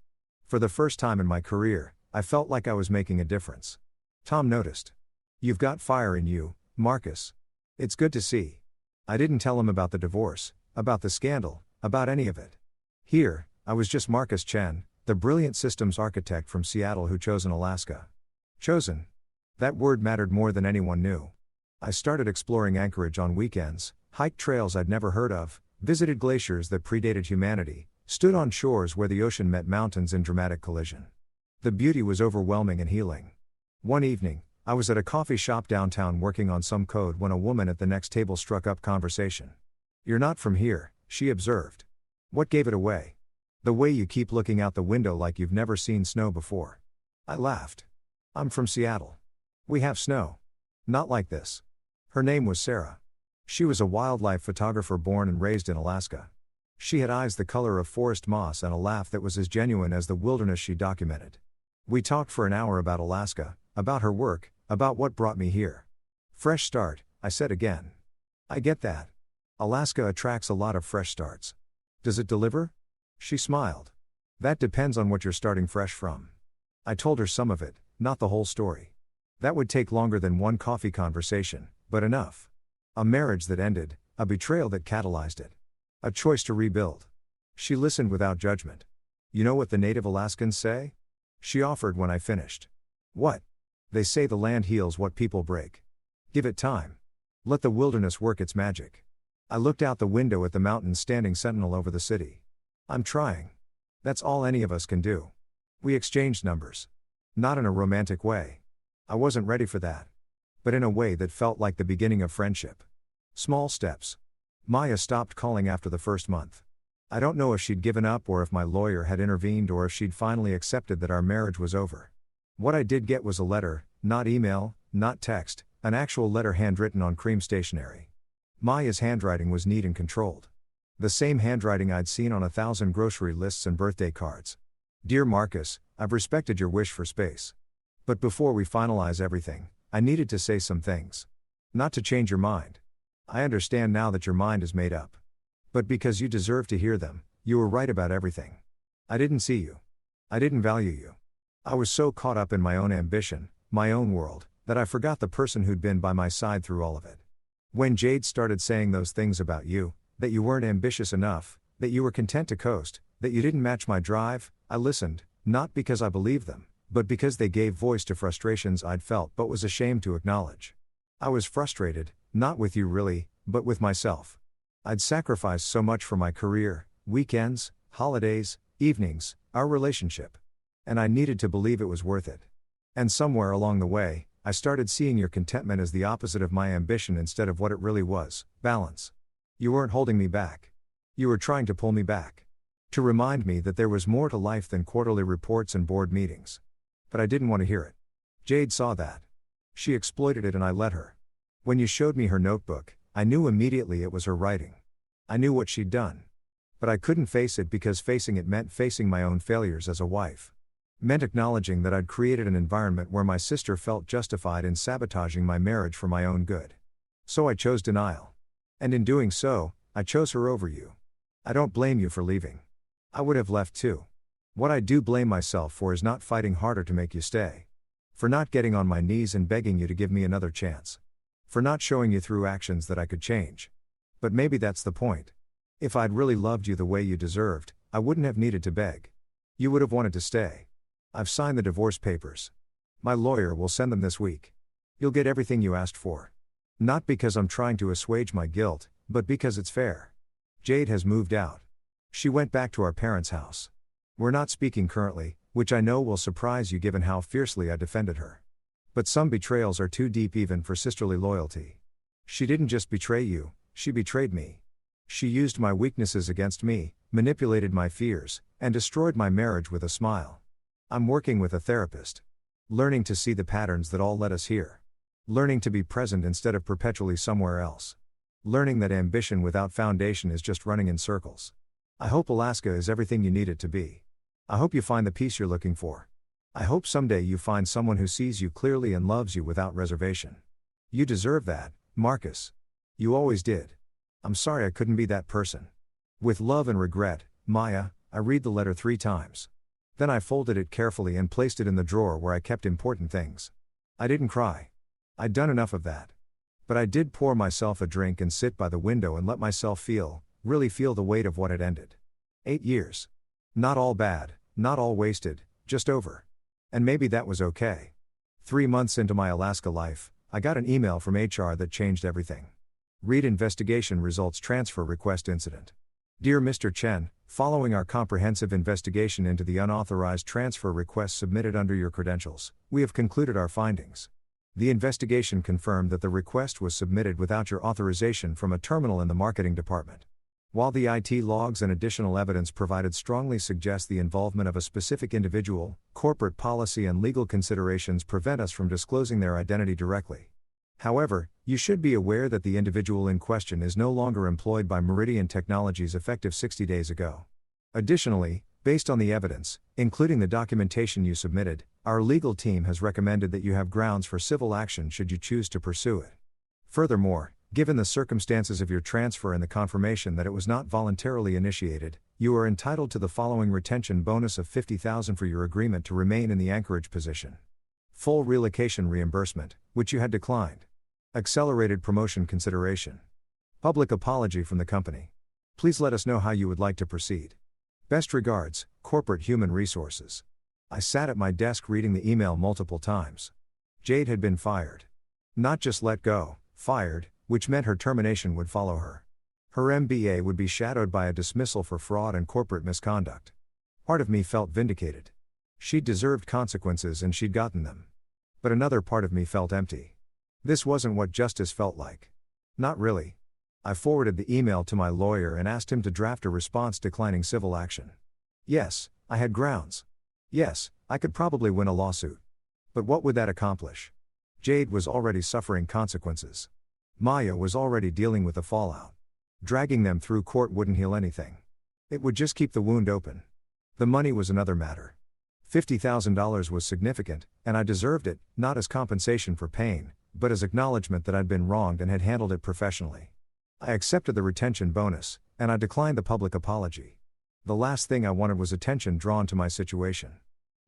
For the first time in my career, I felt like I was making a difference. Tom noticed. You've got fire in you, Marcus. It's good to see. I didn't tell him about the divorce, about the scandal, about any of it. Here, I was just Marcus Chen, the brilliant systems architect from Seattle who chosen Alaska. Chosen. That word mattered more than anyone knew. I started exploring Anchorage on weekends, Hiked trails I'd never heard of, visited glaciers that predated humanity, stood on shores where the ocean met mountains in dramatic collision. The beauty was overwhelming and healing. One evening, I was at a coffee shop downtown working on some code when a woman at the next table struck up conversation. "You're not from here," she observed. "What gave it away?" "The way you keep looking out the window like you've never seen snow before." I laughed. "I'm from Seattle. We have snow. Not like this." Her name was Sarah. She was a wildlife photographer born and raised in Alaska. She had eyes the color of forest moss and a laugh that was as genuine as the wilderness she documented. We talked for an hour about Alaska, about her work, about what brought me here. "Fresh start," I said again. "I get that. Alaska attracts a lot of fresh starts. Does it deliver?" She smiled. "That depends on what you're starting fresh from." I told her some of it, not the whole story. That would take longer than one coffee conversation, but enough. A marriage that ended, a betrayal that catalyzed it. A choice to rebuild. She listened without judgment. "You know what the native Alaskans say?" She offered when I finished. "What?" "They say the land heals what people break. Give it time. Let the wilderness work its magic." I looked out the window at the mountains standing sentinel over the city. "I'm trying. That's all any of us can do." We exchanged numbers. Not in a romantic way. I wasn't ready for that. But in a way that felt like the beginning of friendship. Small steps. Maya stopped calling after the first month. I don't know if she'd given up or if my lawyer had intervened or if she'd finally accepted that our marriage was over. What I did get was a letter, not email, not text, an actual letter handwritten on cream stationery. Maya's handwriting was neat and controlled. The same handwriting I'd seen on 1,000 grocery lists and birthday cards. "Dear Marcus, I've respected your wish for space. But before we finalize everything, I needed to say some things. Not to change your mind. I understand now that your mind is made up. But because you deserve to hear them, you were right about everything. I didn't see you. I didn't value you. I was so caught up in my own ambition, my own world, that I forgot the person who'd been by my side through all of it. When Jade started saying those things about you, that you weren't ambitious enough, that you were content to coast, that you didn't match my drive, I listened, not because I believed them, but because they gave voice to frustrations I'd felt but was ashamed to acknowledge. I was frustrated, not with you really, but with myself. I'd sacrificed so much for my career, weekends, holidays, evenings, our relationship. And I needed to believe it was worth it. And somewhere along the way, I started seeing your contentment as the opposite of my ambition instead of what it really was, balance. You weren't holding me back. You were trying to pull me back. To remind me that there was more to life than quarterly reports and board meetings. But I didn't want to hear it. Jade saw that. She exploited it and I let her. When you showed me her notebook, I knew immediately it was her writing. I knew what she'd done. But I couldn't face it because facing it meant facing my own failures as a wife. Meant acknowledging that I'd created an environment where my sister felt justified in sabotaging my marriage for my own good. So I chose denial. And in doing so, I chose her over you. I don't blame you for leaving. I would have left too. What I do blame myself for is not fighting harder to make you stay. For not getting on my knees and begging you to give me another chance. For not showing you through actions that I could change. But maybe that's the point. If I'd really loved you the way you deserved, I wouldn't have needed to beg. You would have wanted to stay. I've signed the divorce papers. My lawyer will send them this week. You'll get everything you asked for. Not because I'm trying to assuage my guilt, but because it's fair. Jade has moved out. She went back to our parents' house. We're not speaking currently, which I know will surprise you given how fiercely I defended her. But some betrayals are too deep even for sisterly loyalty. She didn't just betray you, she betrayed me. She used my weaknesses against me, manipulated my fears, and destroyed my marriage with a smile. I'm working with a therapist. Learning to see the patterns that all led us here. Learning to be present instead of perpetually somewhere else. Learning that ambition without foundation is just running in circles. I hope Alaska is everything you need it to be. I hope you find the peace you're looking for. I hope someday you find someone who sees you clearly and loves you without reservation. You deserve that, Marcus. You always did. I'm sorry I couldn't be that person. With love and regret, Maya. I read the letter 3 times. Then I folded it carefully and placed it in the drawer where I kept important things. I didn't cry. I'd done enough of that. But I did pour myself a drink and sit by the window and let myself feel, really feel the weight of what had ended. 8 years. Not all bad, not all wasted, just over. And maybe that was okay. 3 months into my Alaska life, I got an email from HR that changed everything. Read investigation results transfer request incident. Dear Mr. Chen, following our comprehensive investigation into the unauthorized transfer requests submitted under your credentials, we have concluded our findings. The investigation confirmed that the request was submitted without your authorization from a terminal in the marketing department. While the IT logs and additional evidence provided strongly suggest the involvement of a specific individual, corporate policy and legal considerations prevent us from disclosing their identity directly. However, you should be aware that the individual in question is no longer employed by Meridian Technologies effective 60 days ago. Additionally, based on the evidence, including the documentation you submitted, our legal team has recommended that you have grounds for civil action should you choose to pursue it. Furthermore, given the circumstances of your transfer and the confirmation that it was not voluntarily initiated, you are entitled to the following retention bonus of $50,000 for your agreement to remain in the Anchorage position. Full relocation reimbursement, which you had declined. Accelerated promotion consideration. Public apology from the company. Please let us know how you would like to proceed. Best regards, Corporate Human Resources. I sat at my desk reading the email multiple times. Jade had been fired. Not just let go, fired, which meant her termination would follow her. Her MBA would be shadowed by a dismissal for fraud and corporate misconduct. Part of me felt vindicated. She'd deserved consequences and she'd gotten them. But another part of me felt empty. This wasn't what justice felt like. Not really. I forwarded the email to my lawyer and asked him to draft a response declining civil action. Yes, I had grounds. Yes, I could probably win a lawsuit. But what would that accomplish? Jade was already suffering consequences. Maya was already dealing with the fallout. Dragging them through court wouldn't heal anything. It would just keep the wound open. The money was another matter. $50,000 was significant, and I deserved it, not as compensation for pain, but as acknowledgement that I'd been wronged and had handled it professionally. I accepted the retention bonus, and I declined the public apology. The last thing I wanted was attention drawn to my situation.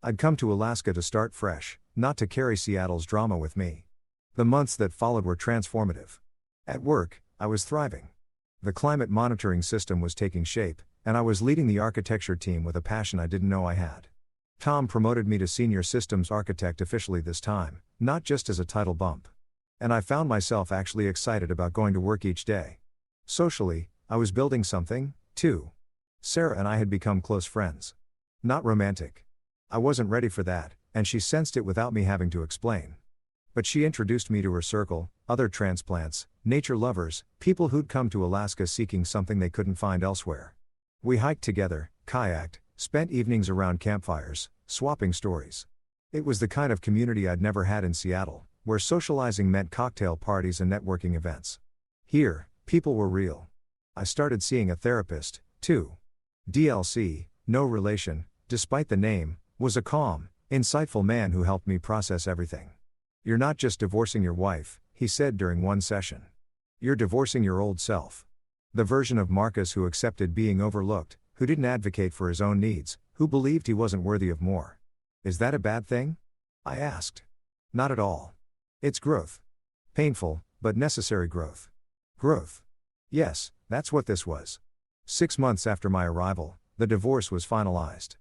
I'd come to Alaska to start fresh, not to carry Seattle's drama with me. The months that followed were transformative. At work, I was thriving. The climate monitoring system was taking shape, and I was leading the architecture team with a passion I didn't know I had. Tom promoted me to senior systems architect officially this time, not just as a title bump. And I found myself actually excited about going to work each day. Socially, I was building something, too. Sarah and I had become close friends. Not romantic. I wasn't ready for that, and she sensed it without me having to explain. But she introduced me to her circle, other transplants, nature lovers, people who'd come to Alaska seeking something they couldn't find elsewhere. We hiked together, kayaked, spent evenings around campfires, swapping stories. It was the kind of community I'd never had in Seattle, where socializing meant cocktail parties and networking events. Here, people were real. I started seeing a therapist, too. DLC, no relation, despite the name, was a calm, insightful man who helped me process everything. You're not just divorcing your wife, he said during one session. You're divorcing your old self. The version of Marcus who accepted being overlooked, who didn't advocate for his own needs, who believed he wasn't worthy of more. Is that a bad thing? I asked. Not at all. It's growth. Painful, but necessary growth. Growth. Yes, that's what this was. 6 months after my arrival, the divorce was finalized.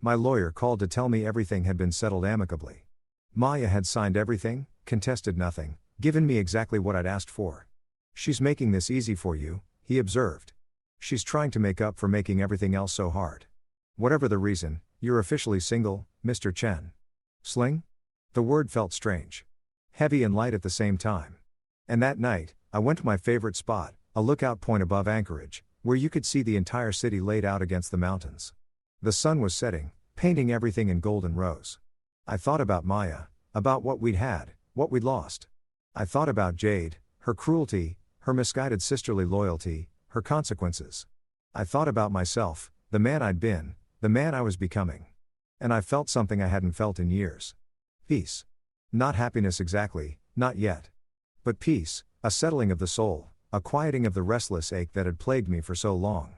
My lawyer called to tell me everything had been settled amicably. Maya had signed everything, contested nothing, given me exactly what I'd asked for. She's making this easy for you, he observed. She's trying to make up for making everything else so hard. Whatever the reason, you're officially single, Mr. Chen. Sling? The word felt strange. Heavy and light at the same time. And that night, I went to my favorite spot, a lookout point above Anchorage, where you could see the entire city laid out against the mountains. The sun was setting, painting everything in golden rose. I thought about Maya, about what we'd had, what we'd lost. I thought about Jade, her cruelty, her misguided sisterly loyalty, her consequences. I thought about myself, the man I'd been, the man I was becoming. And I felt something I hadn't felt in years. Peace. Not happiness exactly, not yet. But peace, a settling of the soul, a quieting of the restless ache that had plagued me for so long.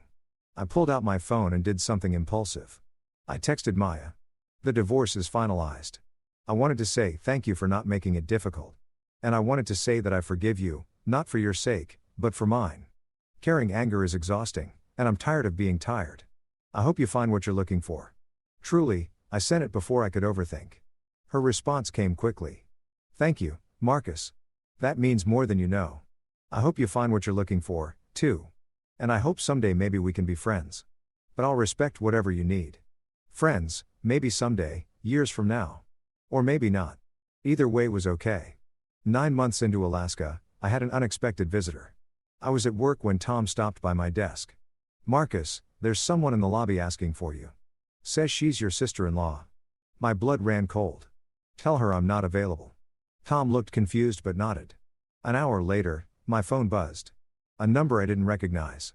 I pulled out my phone and did something impulsive. I texted Maya. The divorce is finalized. I wanted to say thank you for not making it difficult. And I wanted to say that I forgive you, not for your sake, but for mine. Carrying anger is exhausting, and I'm tired of being tired. I hope you find what you're looking for. Truly, I sent it before I could overthink. Her response came quickly. Thank you, Marcus. That means more than you know. I hope you find what you're looking for, too. And I hope someday maybe we can be friends. But I'll respect whatever you need. Friends, maybe someday, years from now. Or maybe not. Either way was okay. 9 months into Alaska, I had an unexpected visitor. I was at work when Tom stopped by my desk. "Marcus, there's someone in the lobby asking for you. Says she's your sister-in-law." My blood ran cold. "Tell her I'm not available." Tom looked confused but nodded. An hour later, my phone buzzed. A number I didn't recognize.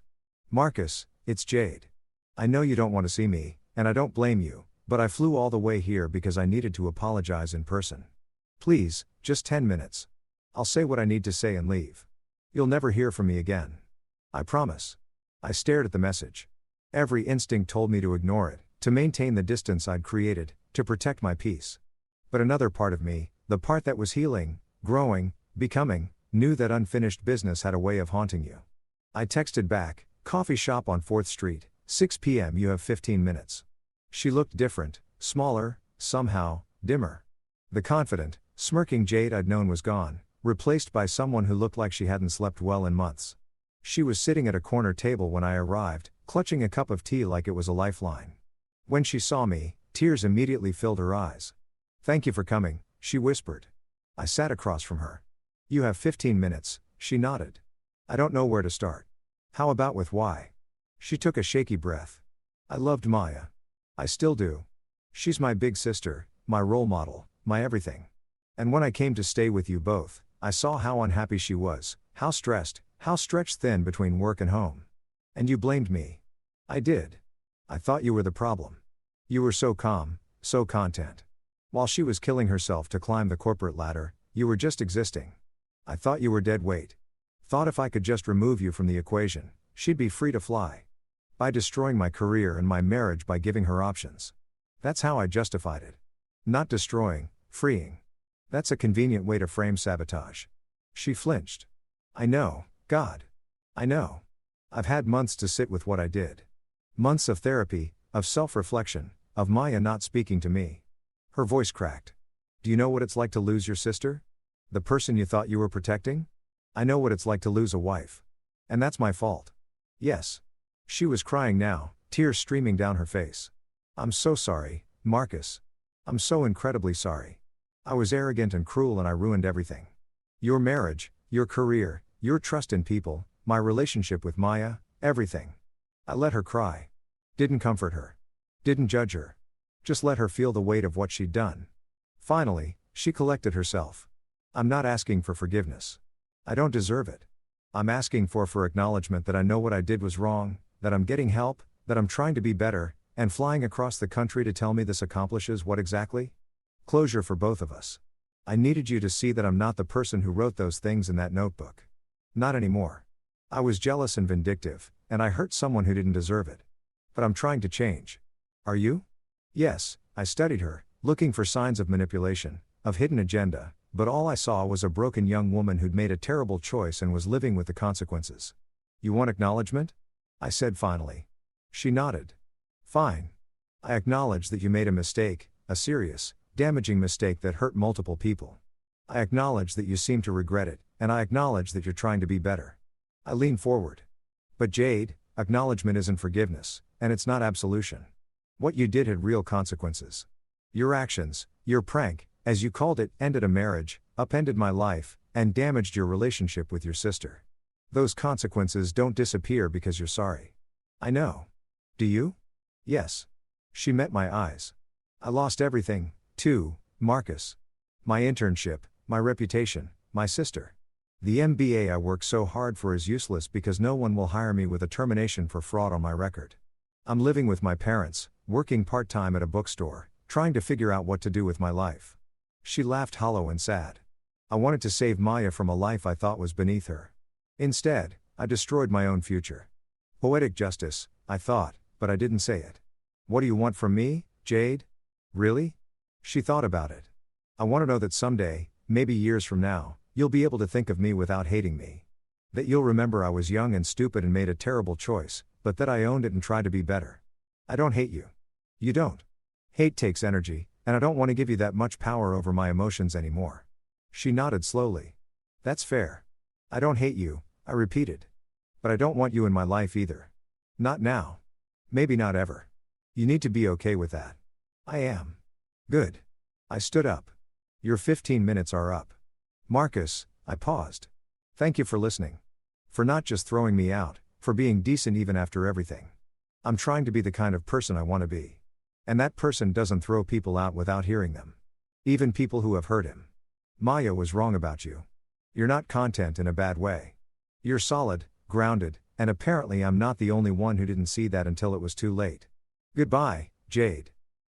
"Marcus, it's Jade. I know you don't want to see me, and I don't blame you, but I flew all the way here because I needed to apologize in person. Please, just 10 minutes. I'll say what I need to say and leave. You'll never hear from me again. I promise." I stared at the message. Every instinct told me to ignore it, to maintain the distance I'd created, to protect my peace. But another part of me, the part that was healing, growing, becoming, knew that unfinished business had a way of haunting you. I texted back, "Coffee shop on 4th Street, 6 p.m. You have 15 minutes. She looked different, smaller, somehow, dimmer. The confident, smirking Jade I'd known was gone, replaced by someone who looked like she hadn't slept well in months. She was sitting at a corner table when I arrived, clutching a cup of tea like it was a lifeline. When she saw me, tears immediately filled her eyes. "Thank you for coming," she whispered. I sat across from her. "You have 15 minutes, she nodded. "I don't know where to start. How about with why?" She took a shaky breath. "I loved Maya. I still do. She's my big sister, my role model, my everything. And when I came to stay with you both, I saw how unhappy she was, how stressed, how stretched thin between work and home. And you blamed me. I did. I thought you were the problem. You were so calm, so content. While she was killing herself to climb the corporate ladder, you were just existing. I thought you were dead weight. Thought if I could just remove you from the equation, she'd be free to fly. By destroying my career and my marriage by giving her options. That's how I justified it. Not destroying, freeing. That's a convenient way to frame sabotage." She flinched. "I know, God. I know. I've had months to sit with what I did. Months of therapy, of self-reflection, of Maya not speaking to me." Her voice cracked. "Do you know what it's like to lose your sister? The person you thought you were protecting? I know what it's like to lose a wife. And that's my fault. Yes." She was crying now, tears streaming down her face. "I'm so sorry, Marcus. I'm so incredibly sorry. I was arrogant and cruel and I ruined everything. Your marriage, your career, your trust in people, my relationship with Maya, everything. I let her cry. Didn't comfort her. Didn't judge her. Just let her feel the weight of what she'd done." Finally, she collected herself. "I'm not asking for forgiveness. I don't deserve it. I'm asking for acknowledgement that I know what I did was wrong, that I'm getting help, that I'm trying to be better, and flying across the country to tell me this accomplishes what exactly? Closure for both of us. I needed you to see that I'm not the person who wrote those things in that notebook. Not anymore. I was jealous and vindictive, and I hurt someone who didn't deserve it. But I'm trying to change. Are you?" Yes, I studied her, looking for signs of manipulation, of hidden agenda, but all I saw was a broken young woman who'd made a terrible choice and was living with the consequences. "You want acknowledgement?" I said finally. She nodded. "Fine. I acknowledge that you made a mistake, a serious, damaging mistake that hurt multiple people. I acknowledge that you seem to regret it, and I acknowledge that you're trying to be better." I leaned forward. "But Jade, acknowledgement isn't forgiveness, and it's not absolution. What you did had real consequences. Your actions, your prank, as you called it, ended a marriage, upended my life, and damaged your relationship with your sister. Those consequences don't disappear because you're sorry. I know. Do you?" "Yes." She met my eyes. "I lost everything, too, Marcus. My internship, my reputation, my sister. The MBA I worked so hard for is useless because no one will hire me with a termination for fraud on my record. I'm living with my parents, working part-time at a bookstore, trying to figure out what to do with my life." She laughed hollow and sad. "I wanted to save Maya from a life I thought was beneath her. Instead, I destroyed my own future. Poetic justice, I thought, but I didn't say it. What do you want from me, Jade? Really?" She thought about it. "I want to know that someday, maybe years from now, you'll be able to think of me without hating me. That you'll remember I was young and stupid and made a terrible choice, but that I owned it and tried to be better. I don't hate you. You don't. Hate takes energy, and I don't want to give you that much power over my emotions anymore." She nodded slowly. "That's fair. I don't hate you, I repeated. But I don't want you in my life either. Not now. Maybe not ever. You need to be okay with that. I am. Good. I stood up. Your 15 minutes are up. Marcus, I paused. Thank you for listening. For not just throwing me out, for being decent even after everything. I'm trying to be the kind of person I want to be. And that person doesn't throw people out without hearing them. Even people who have hurt him. Maya was wrong about you. You're not content in a bad way. You're solid, grounded, and apparently I'm not the only one who didn't see that until it was too late. Goodbye, Jade.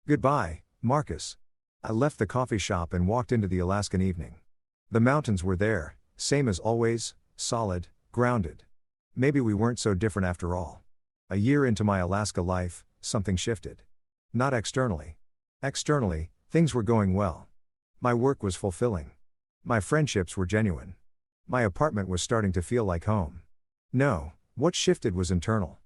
Goodbye, Marcus. I left the coffee shop and walked into the Alaskan evening. The mountains were there, same as always, solid, grounded. Maybe we weren't so different after all. A year into my Alaska life, something shifted. Not externally. Externally, things were going well. My work was fulfilling. My friendships were genuine. My apartment was starting to feel like home. No, what shifted was internal.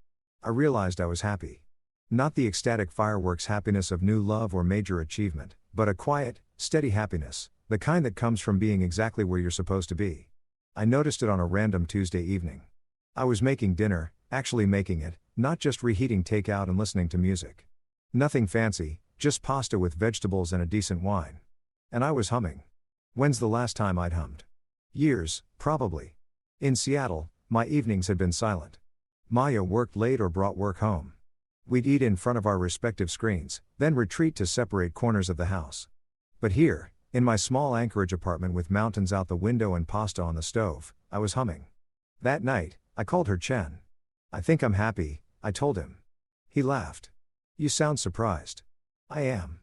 I realized I was happy. Not the ecstatic fireworks happiness of new love or major achievement, but a quiet, steady happiness, the kind that comes from being exactly where you're supposed to be. I noticed it on a random Tuesday evening. I was making dinner, actually making it, not just reheating takeout and listening to music. Nothing fancy, just pasta with vegetables and a decent wine. And I was humming. When's the last time I'd hummed? Years, probably. In Seattle, my evenings had been silent. Maya worked late or brought work home. We'd eat in front of our respective screens, then retreat to separate corners of the house. But here, in my small Anchorage apartment with mountains out the window and pasta on the stove, I was humming. That night, I called her Chen. I think I'm happy, I told him. He laughed. You sound surprised. I am.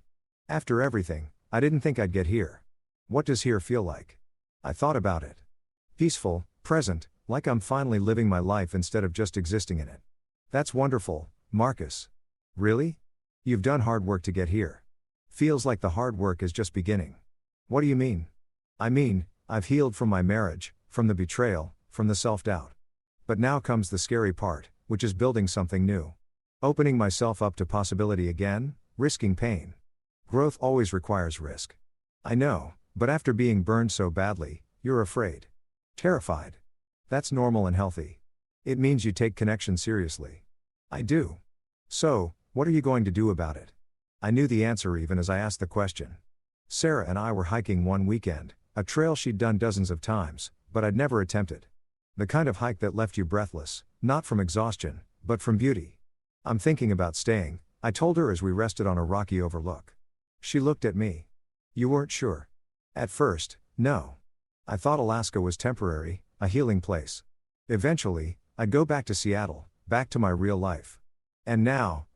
After everything, I didn't think I'd get here. What does here feel like? I thought about it. Peaceful, present, like I'm finally living my life instead of just existing in it. That's wonderful, Marcus. Really? You've done hard work to get here. Feels like the hard work is just beginning. What do you mean? I mean, I've healed from my marriage, from the betrayal, from the self-doubt. But now comes the scary part, which is building something new. Opening myself up to possibility again, risking pain. Growth always requires risk. I know, but after being burned so badly, you're afraid. Terrified. That's normal and healthy. It means you take connection seriously. I do. So, what are you going to do about it? I knew the answer even as I asked the question. Sarah and I were hiking one weekend, a trail she'd done dozens of times, but I'd never attempted. The kind of hike that left you breathless, not from exhaustion, but from beauty. I'm thinking about staying, I told her as we rested on a rocky overlook. She looked at me. You weren't sure? At first, no. I thought Alaska was temporary, a healing place. Eventually, I'd go back to Seattle, back to my real life. And now,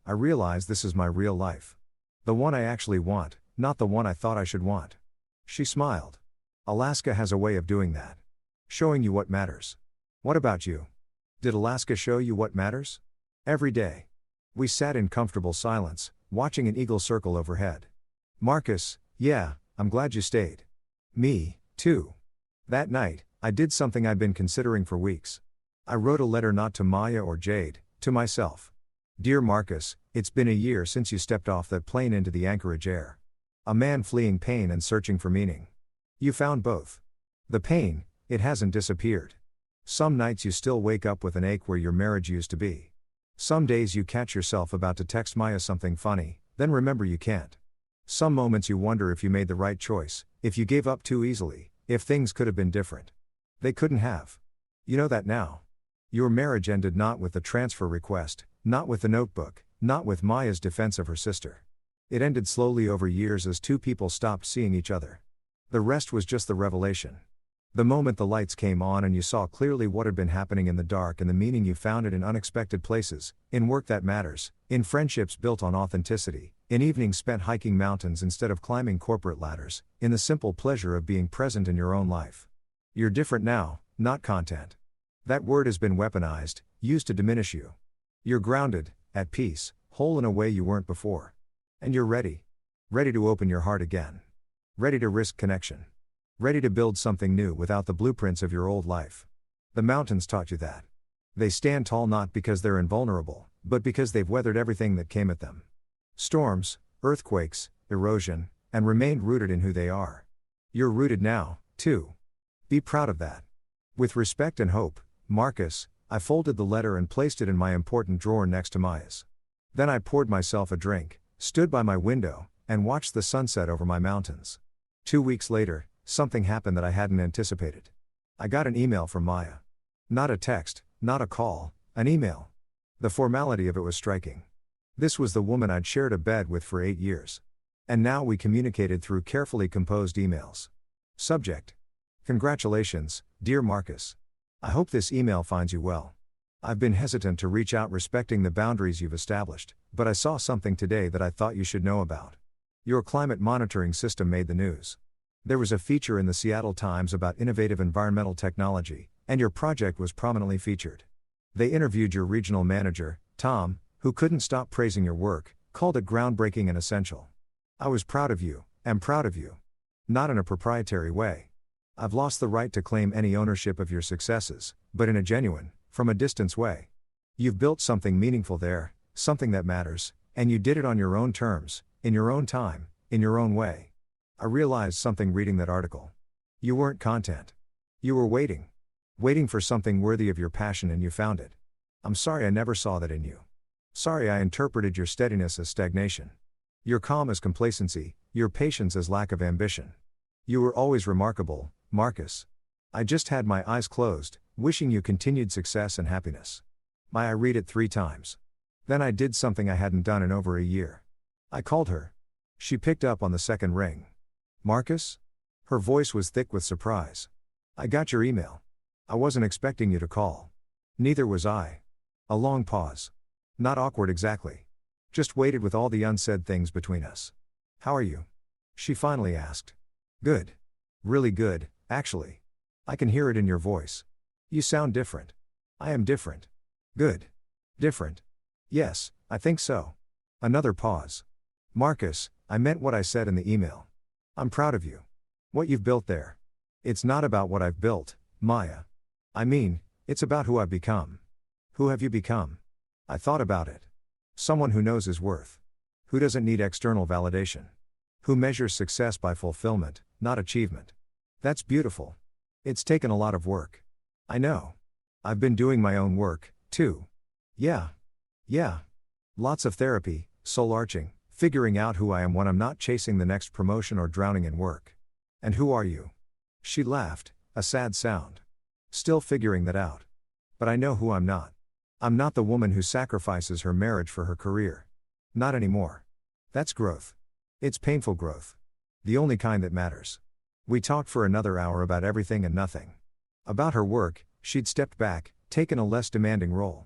I realize this is my real life. The one I actually want, not the one I thought I should want. She smiled. Alaska has a way of doing that. Showing you what matters. What about you? Did Alaska show you what matters? Every day. We sat in comfortable silence, watching an eagle circle overhead. Marcus, yeah, I'm glad you stayed. Me, too. That night, I did something I'd been considering for weeks. I wrote a letter not to Maya or Jade, to myself. Dear Marcus, it's been a year since you stepped off that plane into the Anchorage air. A man fleeing pain and searching for meaning. You found both. The pain, it hasn't disappeared. Some nights you still wake up with an ache where your marriage used to be. Some days you catch yourself about to text Maya something funny, then remember you can't. Some moments you wonder if you made the right choice, if you gave up too easily, if things could have been different. They couldn't have. You know that now. Your marriage ended not with the transfer request, not with the notebook, not with Maya's defense of her sister. It ended slowly over years as two people stopped seeing each other. The rest was just the revelation. The moment the lights came on and you saw clearly what had been happening in the dark and the meaning you found it in unexpected places, in work that matters, in friendships built on authenticity, in evenings spent hiking mountains instead of climbing corporate ladders, in the simple pleasure of being present in your own life. You're different now, not content. That word has been weaponized, used to diminish you. You're grounded, at peace, whole in a way you weren't before. And you're ready. Ready to open your heart again. Ready to risk connection. Ready to build something new without the blueprints of your old life. The mountains taught you that. They stand tall not because they're invulnerable, but because they've weathered everything that came at them. Storms, earthquakes, erosion, and remained rooted in who they are. You're rooted now, too. Be proud of that. With respect and hope, Marcus. I folded the letter and placed it in my important drawer next to Maya's. Then I poured myself a drink, stood by my window, and watched the sunset over my mountains. 2 weeks later, something happened that I hadn't anticipated. I got an email from Maya. Not a text, not a call, an email. The formality of it was striking. This was the woman I'd shared a bed with for 8 years. And now we communicated through carefully composed emails. Subject: Congratulations, dear Marcus. I hope this email finds you well. I've been hesitant to reach out respecting the boundaries you've established, but I saw something today that I thought you should know about. Your climate monitoring system made the news. There was a feature in the Seattle Times about innovative environmental technology, and your project was prominently featured. They interviewed your regional manager, Tom, who couldn't stop praising your work, called it groundbreaking and essential. I was proud of you, am proud of you. Not in a proprietary way. I've lost the right to claim any ownership of your successes, but in a genuine, from a distance way. You've built something meaningful there, something that matters, and you did it on your own terms, in your own time, in your own way. I realized something reading that article. You weren't content. You were waiting. Waiting for something worthy of your passion, and you found it. I'm sorry I never saw that in you. Sorry I interpreted your steadiness as stagnation. Your calm as complacency, your patience as lack of ambition. You were always remarkable, Marcus. I just had my eyes closed, wishing you continued success and happiness. I read it 3 times. Then I did something I hadn't done in over a year. I called her. She picked up on the second ring. Marcus? Her voice was thick with surprise. I got your email. I wasn't expecting you to call. Neither was I. A long pause. Not awkward exactly. Just waited with all the unsaid things between us. How are you? She finally asked. Good. Really good, actually. I can hear it in your voice. You sound different. I am different. Good. Different. Yes, I think so. Another pause. Marcus, I meant what I said in the email. I'm proud of you. What you've built there. It's not about what I've built, Maya. I mean, it's about who I've become. Who have you become? I thought about it. Someone who knows his worth. Who doesn't need external validation. Who measures success by fulfillment, not achievement. That's beautiful. It's taken a lot of work. I know. I've been doing my own work, too. Yeah. Lots of therapy, soul-arching, figuring out who I am when I'm not chasing the next promotion or drowning in work. And who are you? She laughed, a sad sound. Still figuring that out. But I know who I'm not. I'm not the woman who sacrifices her marriage for her career. Not anymore. That's growth. It's painful growth. The only kind that matters. We talked for another hour about everything and nothing. About her work, she'd stepped back, taken a less demanding role.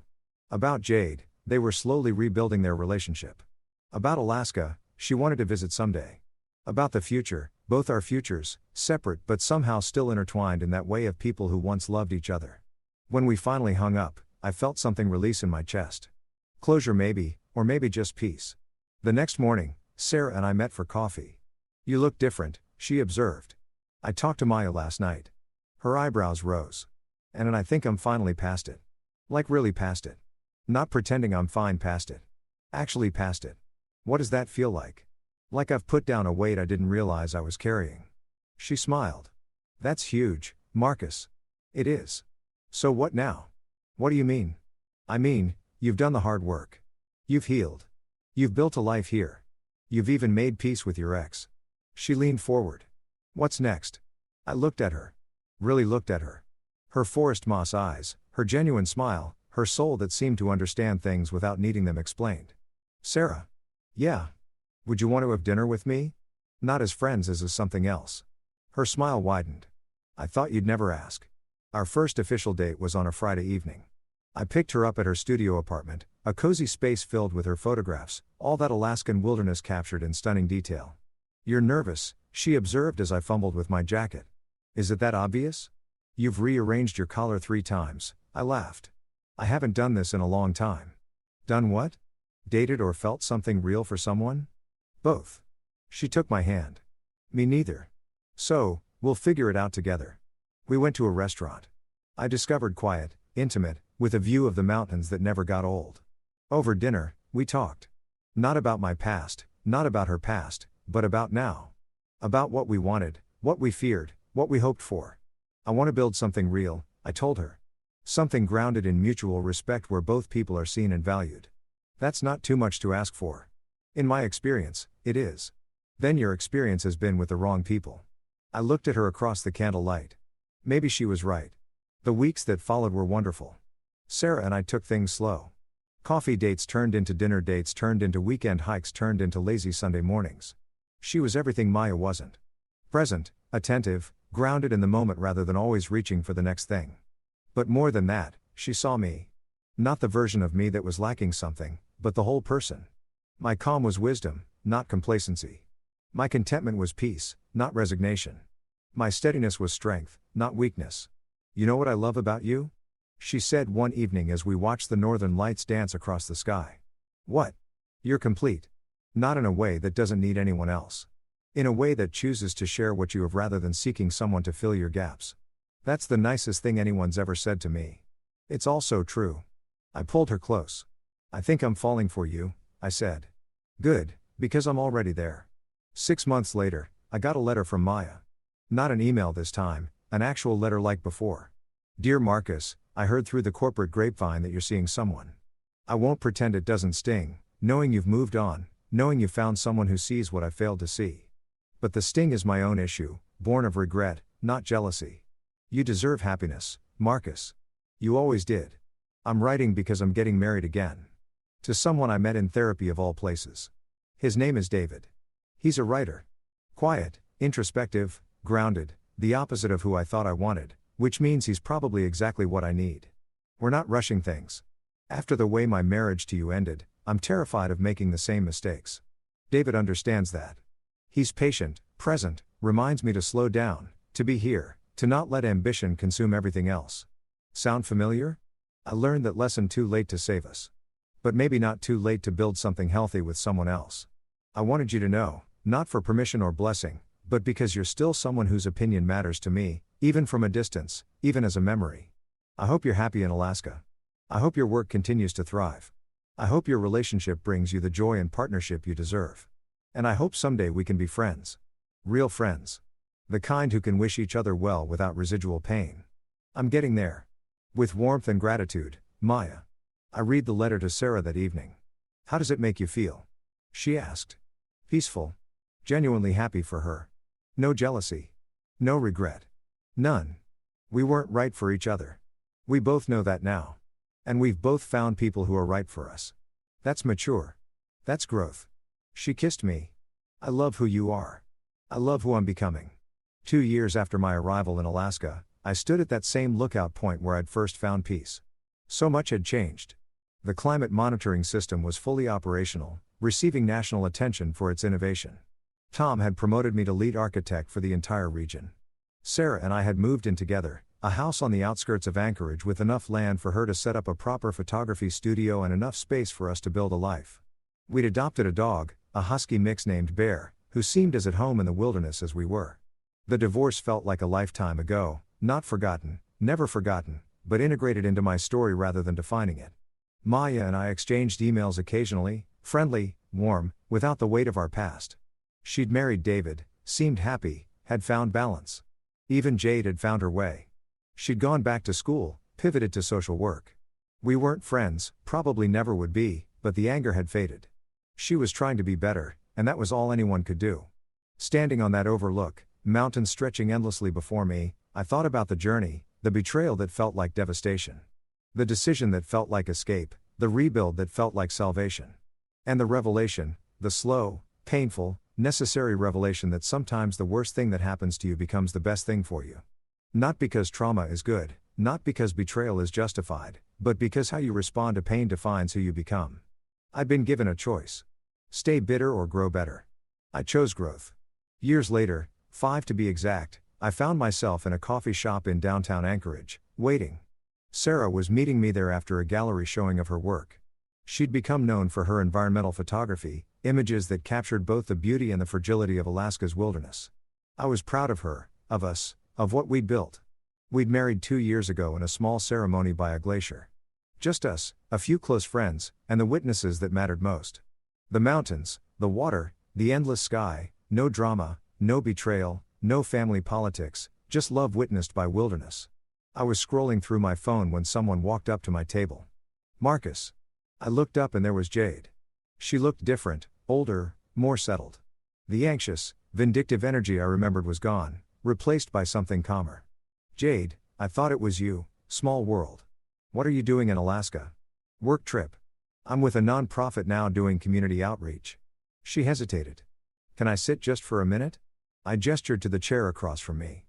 About Jade, they were slowly rebuilding their relationship. About Alaska, she wanted to visit someday. About the future, both our futures, separate but somehow still intertwined in that way of people who once loved each other. When we finally hung up, I felt something release in my chest. Closure maybe, or maybe just peace. The next morning, Sarah and I met for coffee. You look different, she observed. I talked to Maya last night. Her eyebrows rose. And I think I'm finally past it. Like really past it. Not pretending I'm fine past it. Actually past it. What does that feel like? Like I've put down a weight I didn't realize I was carrying. She smiled. That's huge, Marcus. It is. So what now? What do you mean? I mean, you've done the hard work. You've healed. You've built a life here. You've even made peace with your ex. She leaned forward. What's next? I looked at her. Really looked at her. Her forest moss eyes, her genuine smile, her soul that seemed to understand things without needing them explained. Sarah. Yeah. Would you want to have dinner with me? Not as friends as something else. Her smile widened. I thought you'd never ask. Our first official date was on a Friday evening. I picked her up at her studio apartment, a cozy space filled with her photographs, all that Alaskan wilderness captured in stunning detail. You're nervous, she observed as I fumbled with my jacket. Is it that obvious? You've rearranged your collar 3 times, I laughed. I haven't done this in a long time. Done what? Dated or felt something real for someone? Both. She took my hand. Me neither. So, we'll figure it out together. We went to a restaurant. I discovered quiet, intimate, with a view of the mountains that never got old. Over dinner, we talked. Not about my past, not about her past, but about now. About what we wanted, what we feared, what we hoped for. I want to build something real, I told her. Something grounded in mutual respect where both people are seen and valued. That's not too much to ask for. In my experience, it is. Then your experience has been with the wrong people. I looked at her across the candlelight. Maybe she was right. The weeks that followed were wonderful. Sarah and I took things slow. Coffee dates turned into dinner dates, turned into weekend hikes, turned into lazy Sunday mornings. She was everything Maya wasn't. Present, attentive, grounded in the moment rather than always reaching for the next thing. But more than that, she saw me. Not the version of me that was lacking something, but the whole person. My calm was wisdom, not complacency. My contentment was peace, not resignation. My steadiness was strength, not weakness. You know what I love about you? She said one evening as we watched the northern lights dance across the sky. What? You're complete. Not in a way that doesn't need anyone else. In a way that chooses to share what you have rather than seeking someone to fill your gaps. That's the nicest thing anyone's ever said to me. It's all so true. I pulled her close. I think I'm falling for you, I said. Good, because I'm already there. 6 months later, I got a letter from Maya. Not an email this time, an actual letter like before. Dear Marcus, I heard through the corporate grapevine that you're seeing someone. I won't pretend it doesn't sting, knowing you've moved on, knowing you found someone who sees what I failed to see. But the sting is my own issue, born of regret, not jealousy. You deserve happiness, Marcus. You always did. I'm writing because I'm getting married again. To someone I met in therapy of all places. His name is David. He's a writer. Quiet, introspective, grounded, the opposite of who I thought I wanted, which means he's probably exactly what I need. We're not rushing things. After the way my marriage to you ended, I'm terrified of making the same mistakes. David understands that. He's patient, present, reminds me to slow down, to be here, to not let ambition consume everything else. Sound familiar? I learned that lesson too late to save us. But maybe not too late to build something healthy with someone else. I wanted you to know, not for permission or blessing, but because you're still someone whose opinion matters to me, even from a distance, even as a memory. I hope you're happy in Alaska. I hope your work continues to thrive. I hope your relationship brings you the joy and partnership you deserve. And I hope someday we can be friends. Real friends. The kind who can wish each other well without residual pain. I'm getting there. With warmth and gratitude, Maya. I read the letter to Sarah that evening. How does it make you feel? She asked. Peaceful. Genuinely happy for her. No jealousy. No regret. None. We weren't right for each other. We both know that now. And we've both found people who are right for us. That's mature. That's growth. She kissed me. I love who you are. I love who I'm becoming. 2 years after my arrival in Alaska, I stood at that same lookout point where I'd first found peace. So much had changed. The climate monitoring system was fully operational, receiving national attention for its innovation. Tom had promoted me to lead architect for the entire region. Sarah and I had moved in together, a house on the outskirts of Anchorage with enough land for her to set up a proper photography studio and enough space for us to build a life. We'd adopted a dog, a husky mix named Bear, who seemed as at home in the wilderness as we were. The divorce felt like a lifetime ago, not forgotten, never forgotten, but integrated into my story rather than defining it. Maya and I exchanged emails occasionally, friendly, warm, without the weight of our past. She'd married David, seemed happy, had found balance. Even Jade had found her way. She'd gone back to school, pivoted to social work. We weren't friends, probably never would be, but the anger had faded. She was trying to be better, and that was all anyone could do. Standing on that overlook, mountains stretching endlessly before me, I thought about the journey, the betrayal that felt like devastation. The decision that felt like escape, the rebuild that felt like salvation. And the revelation, the slow, painful, necessary revelation that sometimes the worst thing that happens to you becomes the best thing for you. Not because trauma is good, not because betrayal is justified, but because how you respond to pain defines who you become. I'd been given a choice. Stay bitter or grow better. I chose growth. Years later, 5 to be exact, I found myself in a coffee shop in downtown Anchorage, waiting. Sarah was meeting me there after a gallery showing of her work. She'd become known for her environmental photography, images that captured both the beauty and the fragility of Alaska's wilderness. I was proud of her, of us, of what we'd built. We'd married 2 years ago in a small ceremony by a glacier. Just us, a few close friends, and the witnesses that mattered most. The mountains, the water, the endless sky, no drama, no betrayal, no family politics, Just love witnessed by wilderness. I was scrolling through my phone when someone walked up to my table. Marcus. I looked up and there was Jade. She looked different, older, more settled. The anxious, vindictive energy I remembered was gone, replaced by something calmer. Jade, I thought it was you, small world. What are you doing in Alaska? Work trip. I'm with a non-profit now doing community outreach. She hesitated. Can I sit just for a minute? I gestured to the chair across from me.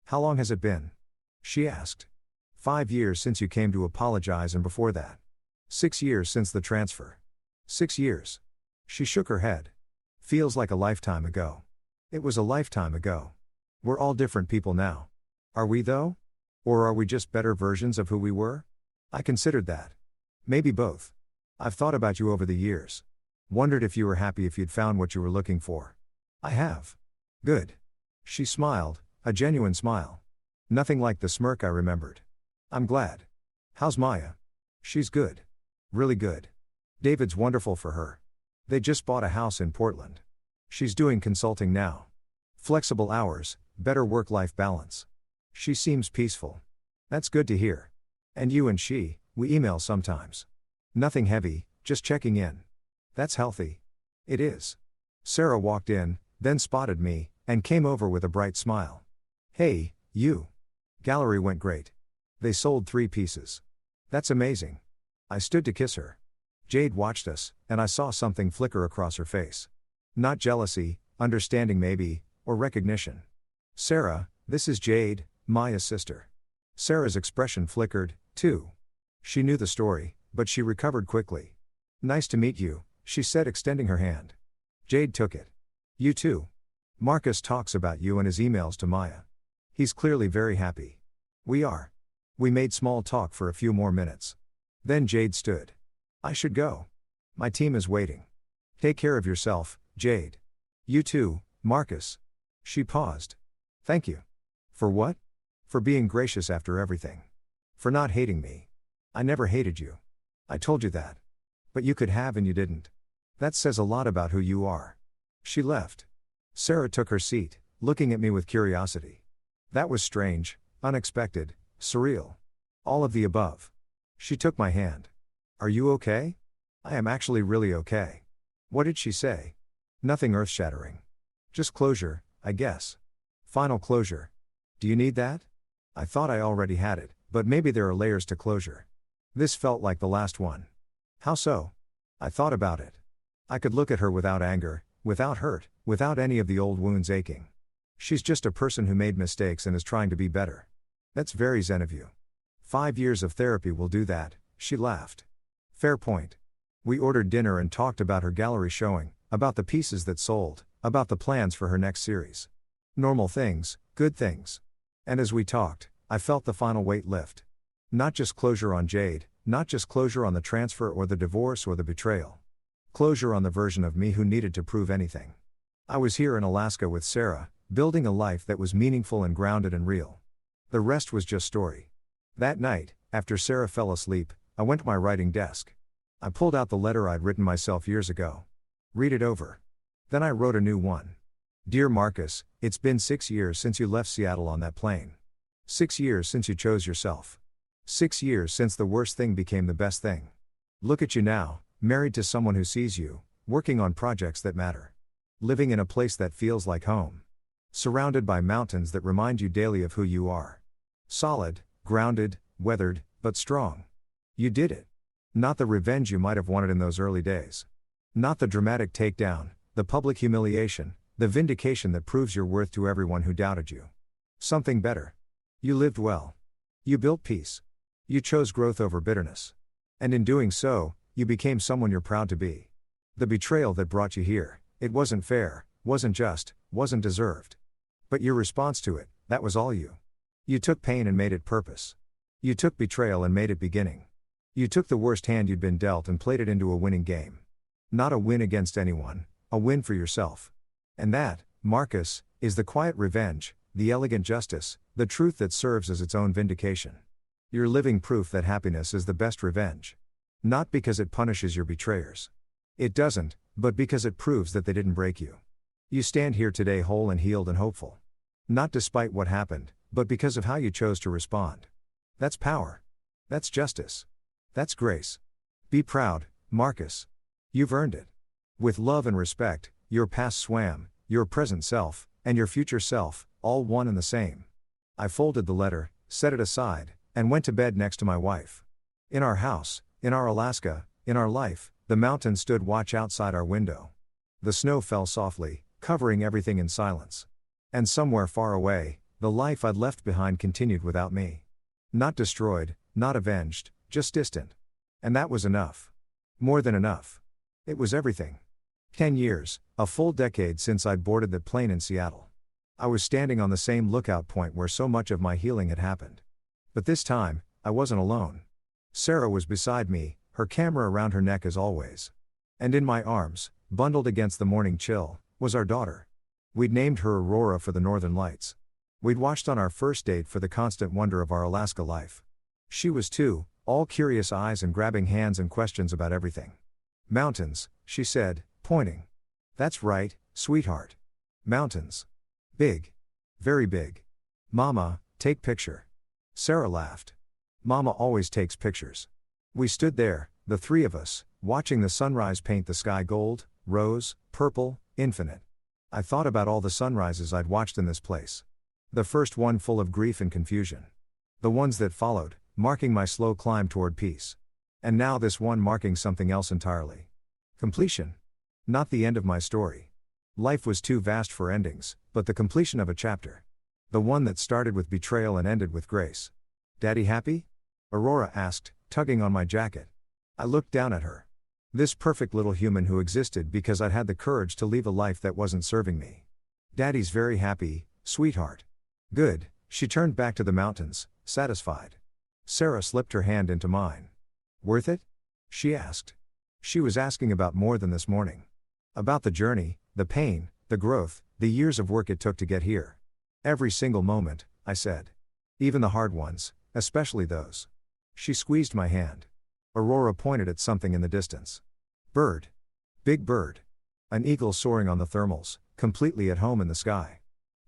How long has it been? She asked. 5 years since you came to apologize, and before that. 6 years since the transfer. 6 years. She shook her head. Feels like a lifetime ago. It was a lifetime ago. We're all different people now. Are we though? Or are we just better versions of who we were? I considered that. Maybe both. I've thought about you over the years. Wondered if you were happy, if you'd found what you were looking for. I have. Good. She smiled, a genuine smile. Nothing like the smirk I remembered. I'm glad. How's Maya? She's good. Really good. David's wonderful for her. They just bought a house in Portland. She's doing consulting now. Flexible hours, better work-life balance. She seems peaceful. That's good to hear. And you and she, we email sometimes. Nothing heavy, just checking in. That's healthy. It is. Sarah walked in, then spotted me, and came over with a bright smile. Hey, you. Gallery went great. They sold 3 pieces. That's amazing. I stood to kiss her. Jade watched us, and I saw something flicker across her face. Not jealousy, understanding maybe, or recognition. Sarah, this is Jade, Maya's sister. Sarah's expression flickered, too. She knew the story, but she recovered quickly. Nice to meet you, she said, extending her hand. Jade took it. You too. Marcus talks about you in his emails to Maya. He's clearly very happy. We are. We made small talk for a few more minutes. Then Jade stood. I should go. My team is waiting. Take care of yourself, Jade. You too, Marcus. She paused. Thank you. For what? For being gracious after everything. For not hating me. I never hated you. I told you that. But you could have and you didn't. That says a lot about who you are. She left. Sarah took her seat, looking at me with curiosity. That was strange, unexpected, surreal. All of the above. She took my hand. Are you okay? I am actually really okay. What did she say? Nothing earth-shattering. Just closure, I guess. Final closure. Do you need that? I thought I already had it, but maybe there are layers to closure. This felt like the last one. How so? I thought about it. I could look at her without anger, without hurt, without any of the old wounds aching. She's just a person who made mistakes and is trying to be better. That's very zen of you. 5 years of therapy will do that, she laughed. Fair point. We ordered dinner and talked about her gallery showing, about the pieces that sold, about the plans for her next series. Normal things, good things. And as we talked, I felt the final weight lift. Not just closure on Jade, not just closure on the transfer or the divorce or the betrayal. Closure on the version of me who needed to prove anything. I was here in Alaska with Sarah, building a life that was meaningful and grounded and real. The rest was just story. That night, after Sarah fell asleep, I went to my writing desk. I pulled out the letter I'd written myself years ago. Read it over. Then I wrote a new one. Dear Marcus, it's been 6 years since you left Seattle on that plane. 6 years since you chose yourself. 6 years since the worst thing became the best thing. Look at you now, married to someone who sees you, working on projects that matter. Living in a place that feels like home. Surrounded by mountains that remind you daily of who you are. Solid, grounded, weathered, but strong. You did it. Not the revenge you might have wanted in those early days. Not the dramatic takedown, the public humiliation, the vindication that proves your worth to everyone who doubted you. Something better. You lived well. You built peace. You chose growth over bitterness. And in doing so, you became someone you're proud to be. The betrayal that brought you here, it wasn't fair, wasn't just, wasn't deserved. But your response to it, that was all you. You took pain and made it purpose. You took betrayal and made it beginning. You took the worst hand you'd been dealt and played it into a winning game. Not a win against anyone, a win for yourself. And that, Marcus, is the quiet revenge, the elegant justice, the truth that serves as its own vindication. You're living proof that happiness is the best revenge. Not because it punishes your betrayers. It doesn't, but because it proves that they didn't break you. You stand here today whole and healed and hopeful. Not despite what happened, but because of how you chose to respond. That's power. That's justice. That's grace. Be proud, Marcus. You've earned it. With love and respect, your past swam, your present self, and your future self, all one and the same. I folded the letter, set it aside, and went to bed next to my wife. In our house, in our Alaska, in our life, the mountains stood watch outside our window. The snow fell softly, covering everything in silence. And somewhere far away, the life I'd left behind continued without me. Not destroyed, not avenged, just distant. And that was enough. More than enough. It was everything. 10 years, a full decade since I'd boarded that plane in Seattle. I was standing on the same lookout point where so much of my healing had happened. But this time, I wasn't alone. Sarah was beside me, her camera around her neck as always. And in my arms, bundled against the morning chill, was our daughter. We'd named her Aurora for the Northern Lights. We'd watched on our first date for the constant wonder of our Alaska life. She was too, all curious eyes and grabbing hands and questions about everything. Mountains, she said, pointing. That's right, sweetheart. Mountains. Big. Very big. Mama, take picture. Sarah laughed. Mama always takes pictures. We stood there, the three of us, watching the sunrise paint the sky gold, rose, purple, infinite. I thought about all the sunrises I'd watched in this place. The first one full of grief and confusion. The ones that followed, marking my slow climb toward peace. And now this one marking something else entirely. Completion. Not the end of my story. Life was too vast for endings, but the completion of a chapter. The one that started with betrayal and ended with grace. Daddy happy? Aurora asked, tugging on my jacket. I looked down at her. This perfect little human who existed because I'd had the courage to leave a life that wasn't serving me. Daddy's very happy, sweetheart. Good, she turned back to the mountains, satisfied. Sarah slipped her hand into mine. Worth it? She asked. She was asking about more than this morning. About the journey, the pain, the growth, the years of work it took to get here. Every single moment, I said. Even the hard ones, especially those. She squeezed my hand. Aurora pointed at something in the distance. Bird. Big bird. An eagle soaring on the thermals, completely at home in the sky.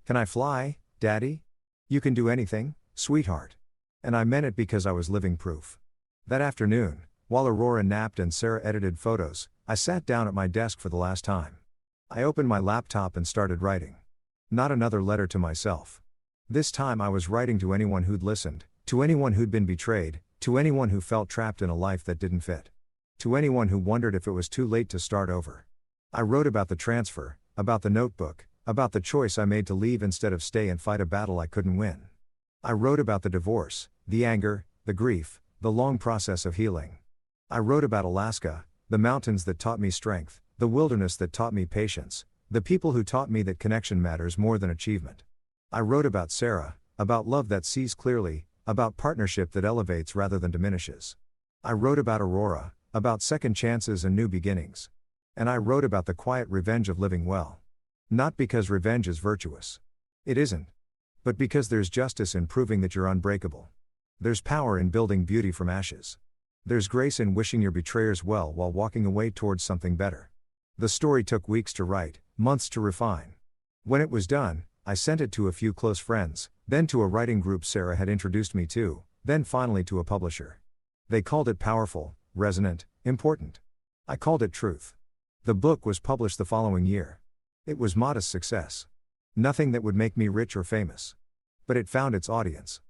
Can I fly, Daddy? You can do anything, sweetheart. And I meant it because I was living proof. That afternoon, while Aurora napped and Sarah edited photos, I sat down at my desk for the last time. I opened my laptop and started writing. Not another letter to myself. This time I was writing to anyone who'd listened, to anyone who'd been betrayed, to anyone who felt trapped in a life that didn't fit. To anyone who wondered if it was too late to start over. I wrote about the transfer, about the notebook, about the choice I made to leave instead of stay and fight a battle I couldn't win. I wrote about the divorce, the anger, the grief, the long process of healing. I wrote about Alaska, the mountains that taught me strength, the wilderness that taught me patience, the people who taught me that connection matters more than achievement. I wrote about Sarah, about love that sees clearly, about partnership that elevates rather than diminishes. I wrote about Aurora, about second chances and new beginnings. And I wrote about the quiet revenge of living well. Not because revenge is virtuous. It isn't. But because there's justice in proving that you're unbreakable. There's power in building beauty from ashes. There's grace in wishing your betrayers well while walking away towards something better. The story took weeks to write, months to refine. When it was done, I sent it to a few close friends, then to a writing group Sarah had introduced me to, then finally to a publisher. They called it powerful, resonant, important. I called it truth. The book was published the following year. It was modest success. Nothing that would make me rich or famous. But it found its audience.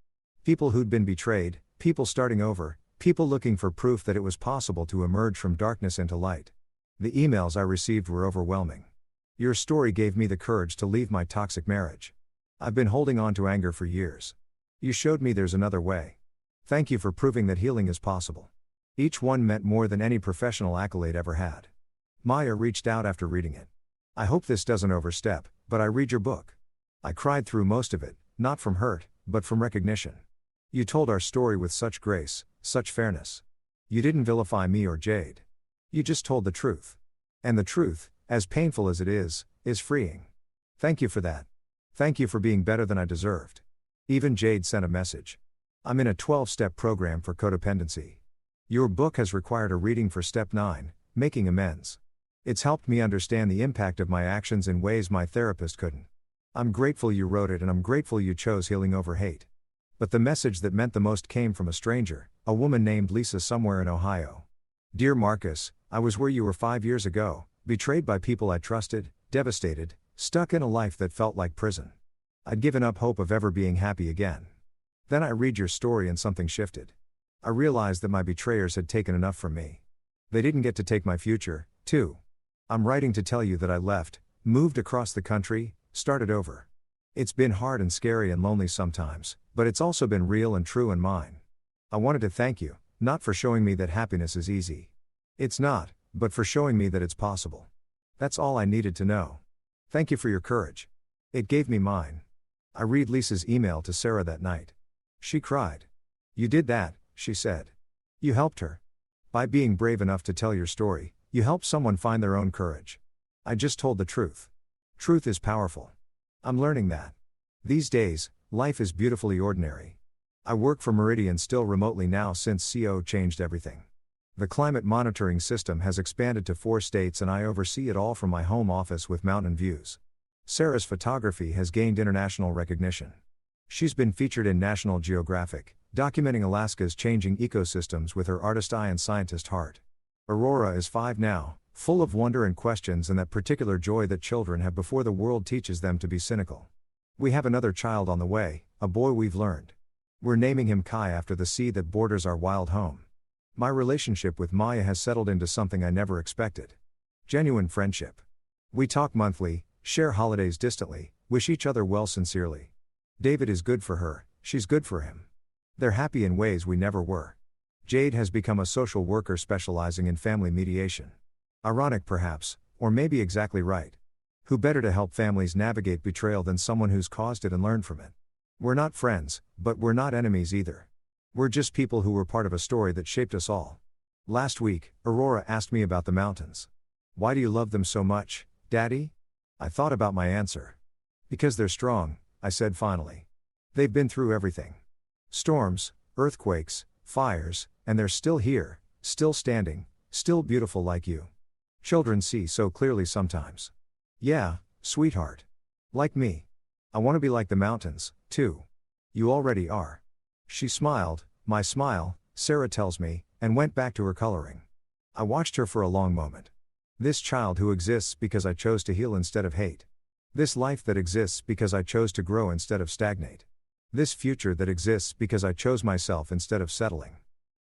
People who'd been betrayed, people starting over, people looking for proof that it was possible to emerge from darkness into light. The emails I received were overwhelming. Your story gave me the courage to leave my toxic marriage. I've been holding on to anger for years. You showed me there's another way. Thank you for proving that healing is possible. Each one meant more than any professional accolade ever had. Maya reached out after reading it. I hope this doesn't overstep, but I read your book. I cried through most of it, not from hurt, but from recognition. You told our story with such grace, such fairness. You didn't vilify me or Jade. You just told the truth. And the truth, as painful as it is freeing. Thank you for that. Thank you for being better than I deserved. Even Jade sent a message. I'm in a 12-step program for codependency. Your book has required a reading for step 9, making amends. It's helped me understand the impact of my actions in ways my therapist couldn't. I'm grateful you wrote it and I'm grateful you chose healing over hate. But the message that meant the most came from a stranger, a woman named Lisa somewhere in Ohio. Dear Marcus, I was where you were 5 years ago, betrayed by people I trusted, devastated, stuck in a life that felt like prison. I'd given up hope of ever being happy again. Then I read your story and something shifted. I realized that my betrayers had taken enough from me. They didn't get to take my future, too. I'm writing to tell you that I left, moved across the country, started over. It's been hard and scary and lonely sometimes, but it's also been real and true and mine. I wanted to thank you, not for showing me that happiness is easy. It's not, but for showing me that it's possible. That's all I needed to know. Thank you for your courage. It gave me mine. I read Lisa's email to Sarah that night. She cried. You did that, she said. You helped her. By being brave enough to tell your story, you helped someone find their own courage. I just told the truth. Truth is powerful. I'm learning that. These days, life is beautifully ordinary. I work for Meridian still remotely now since CO changed everything. The climate monitoring system has expanded to 4 states and I oversee it all from my home office with mountain views. Sarah's photography has gained international recognition. She's been featured in National Geographic, documenting Alaska's changing ecosystems with her artist eye and scientist heart. Aurora is 5 now, full of wonder and questions and that particular joy that children have before the world teaches them to be cynical. We have another child on the way, a boy we've learned. We're naming him Kai after the sea that borders our wild home. My relationship with Maya has settled into something I never expected. Genuine friendship. We talk monthly, share holidays distantly, wish each other well sincerely. David is good for her, she's good for him. They're happy in ways we never were. Jade has become a social worker specializing in family mediation. Ironic perhaps, or maybe exactly right. Who better to help families navigate betrayal than someone who's caused it and learned from it? We're not friends, but we're not enemies either. We're just people who were part of a story that shaped us all. Last week, Aurora asked me about the mountains. Why do you love them so much, Daddy? I thought about my answer. Because they're strong, I said finally. They've been through everything. Storms, earthquakes, fires, and they're still here, still standing, still beautiful like you. Children see so clearly sometimes. Yeah, sweetheart. Like me. I want to be like the mountains, too. You already are. She smiled, my smile, Sarah tells me, and went back to her coloring. I watched her for a long moment. This child who exists because I chose to heal instead of hate. This life that exists because I chose to grow instead of stagnate. This future that exists because I chose myself instead of settling.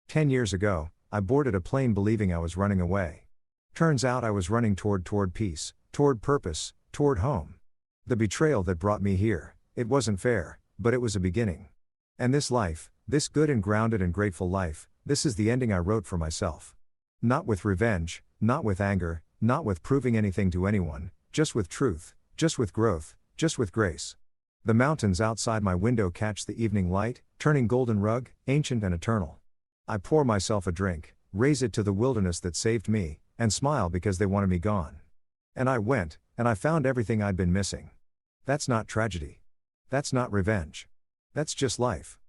10 years ago, I boarded a plane believing I was running away. Turns out I was running toward peace, toward purpose, toward home. The betrayal that brought me here, it wasn't fair, but it was a beginning. And this life, this good and grounded and grateful life, this is the ending I wrote for myself. Not with revenge, not with anger, not with proving anything to anyone, just with truth, just with growth, just with grace. The mountains outside my window catch the evening light, turning golden rug, ancient and eternal. I pour myself a drink, raise it to the wilderness that saved me, and smile because they wanted me gone. And I went, and I found everything I'd been missing. That's not tragedy. That's not revenge. That's just life.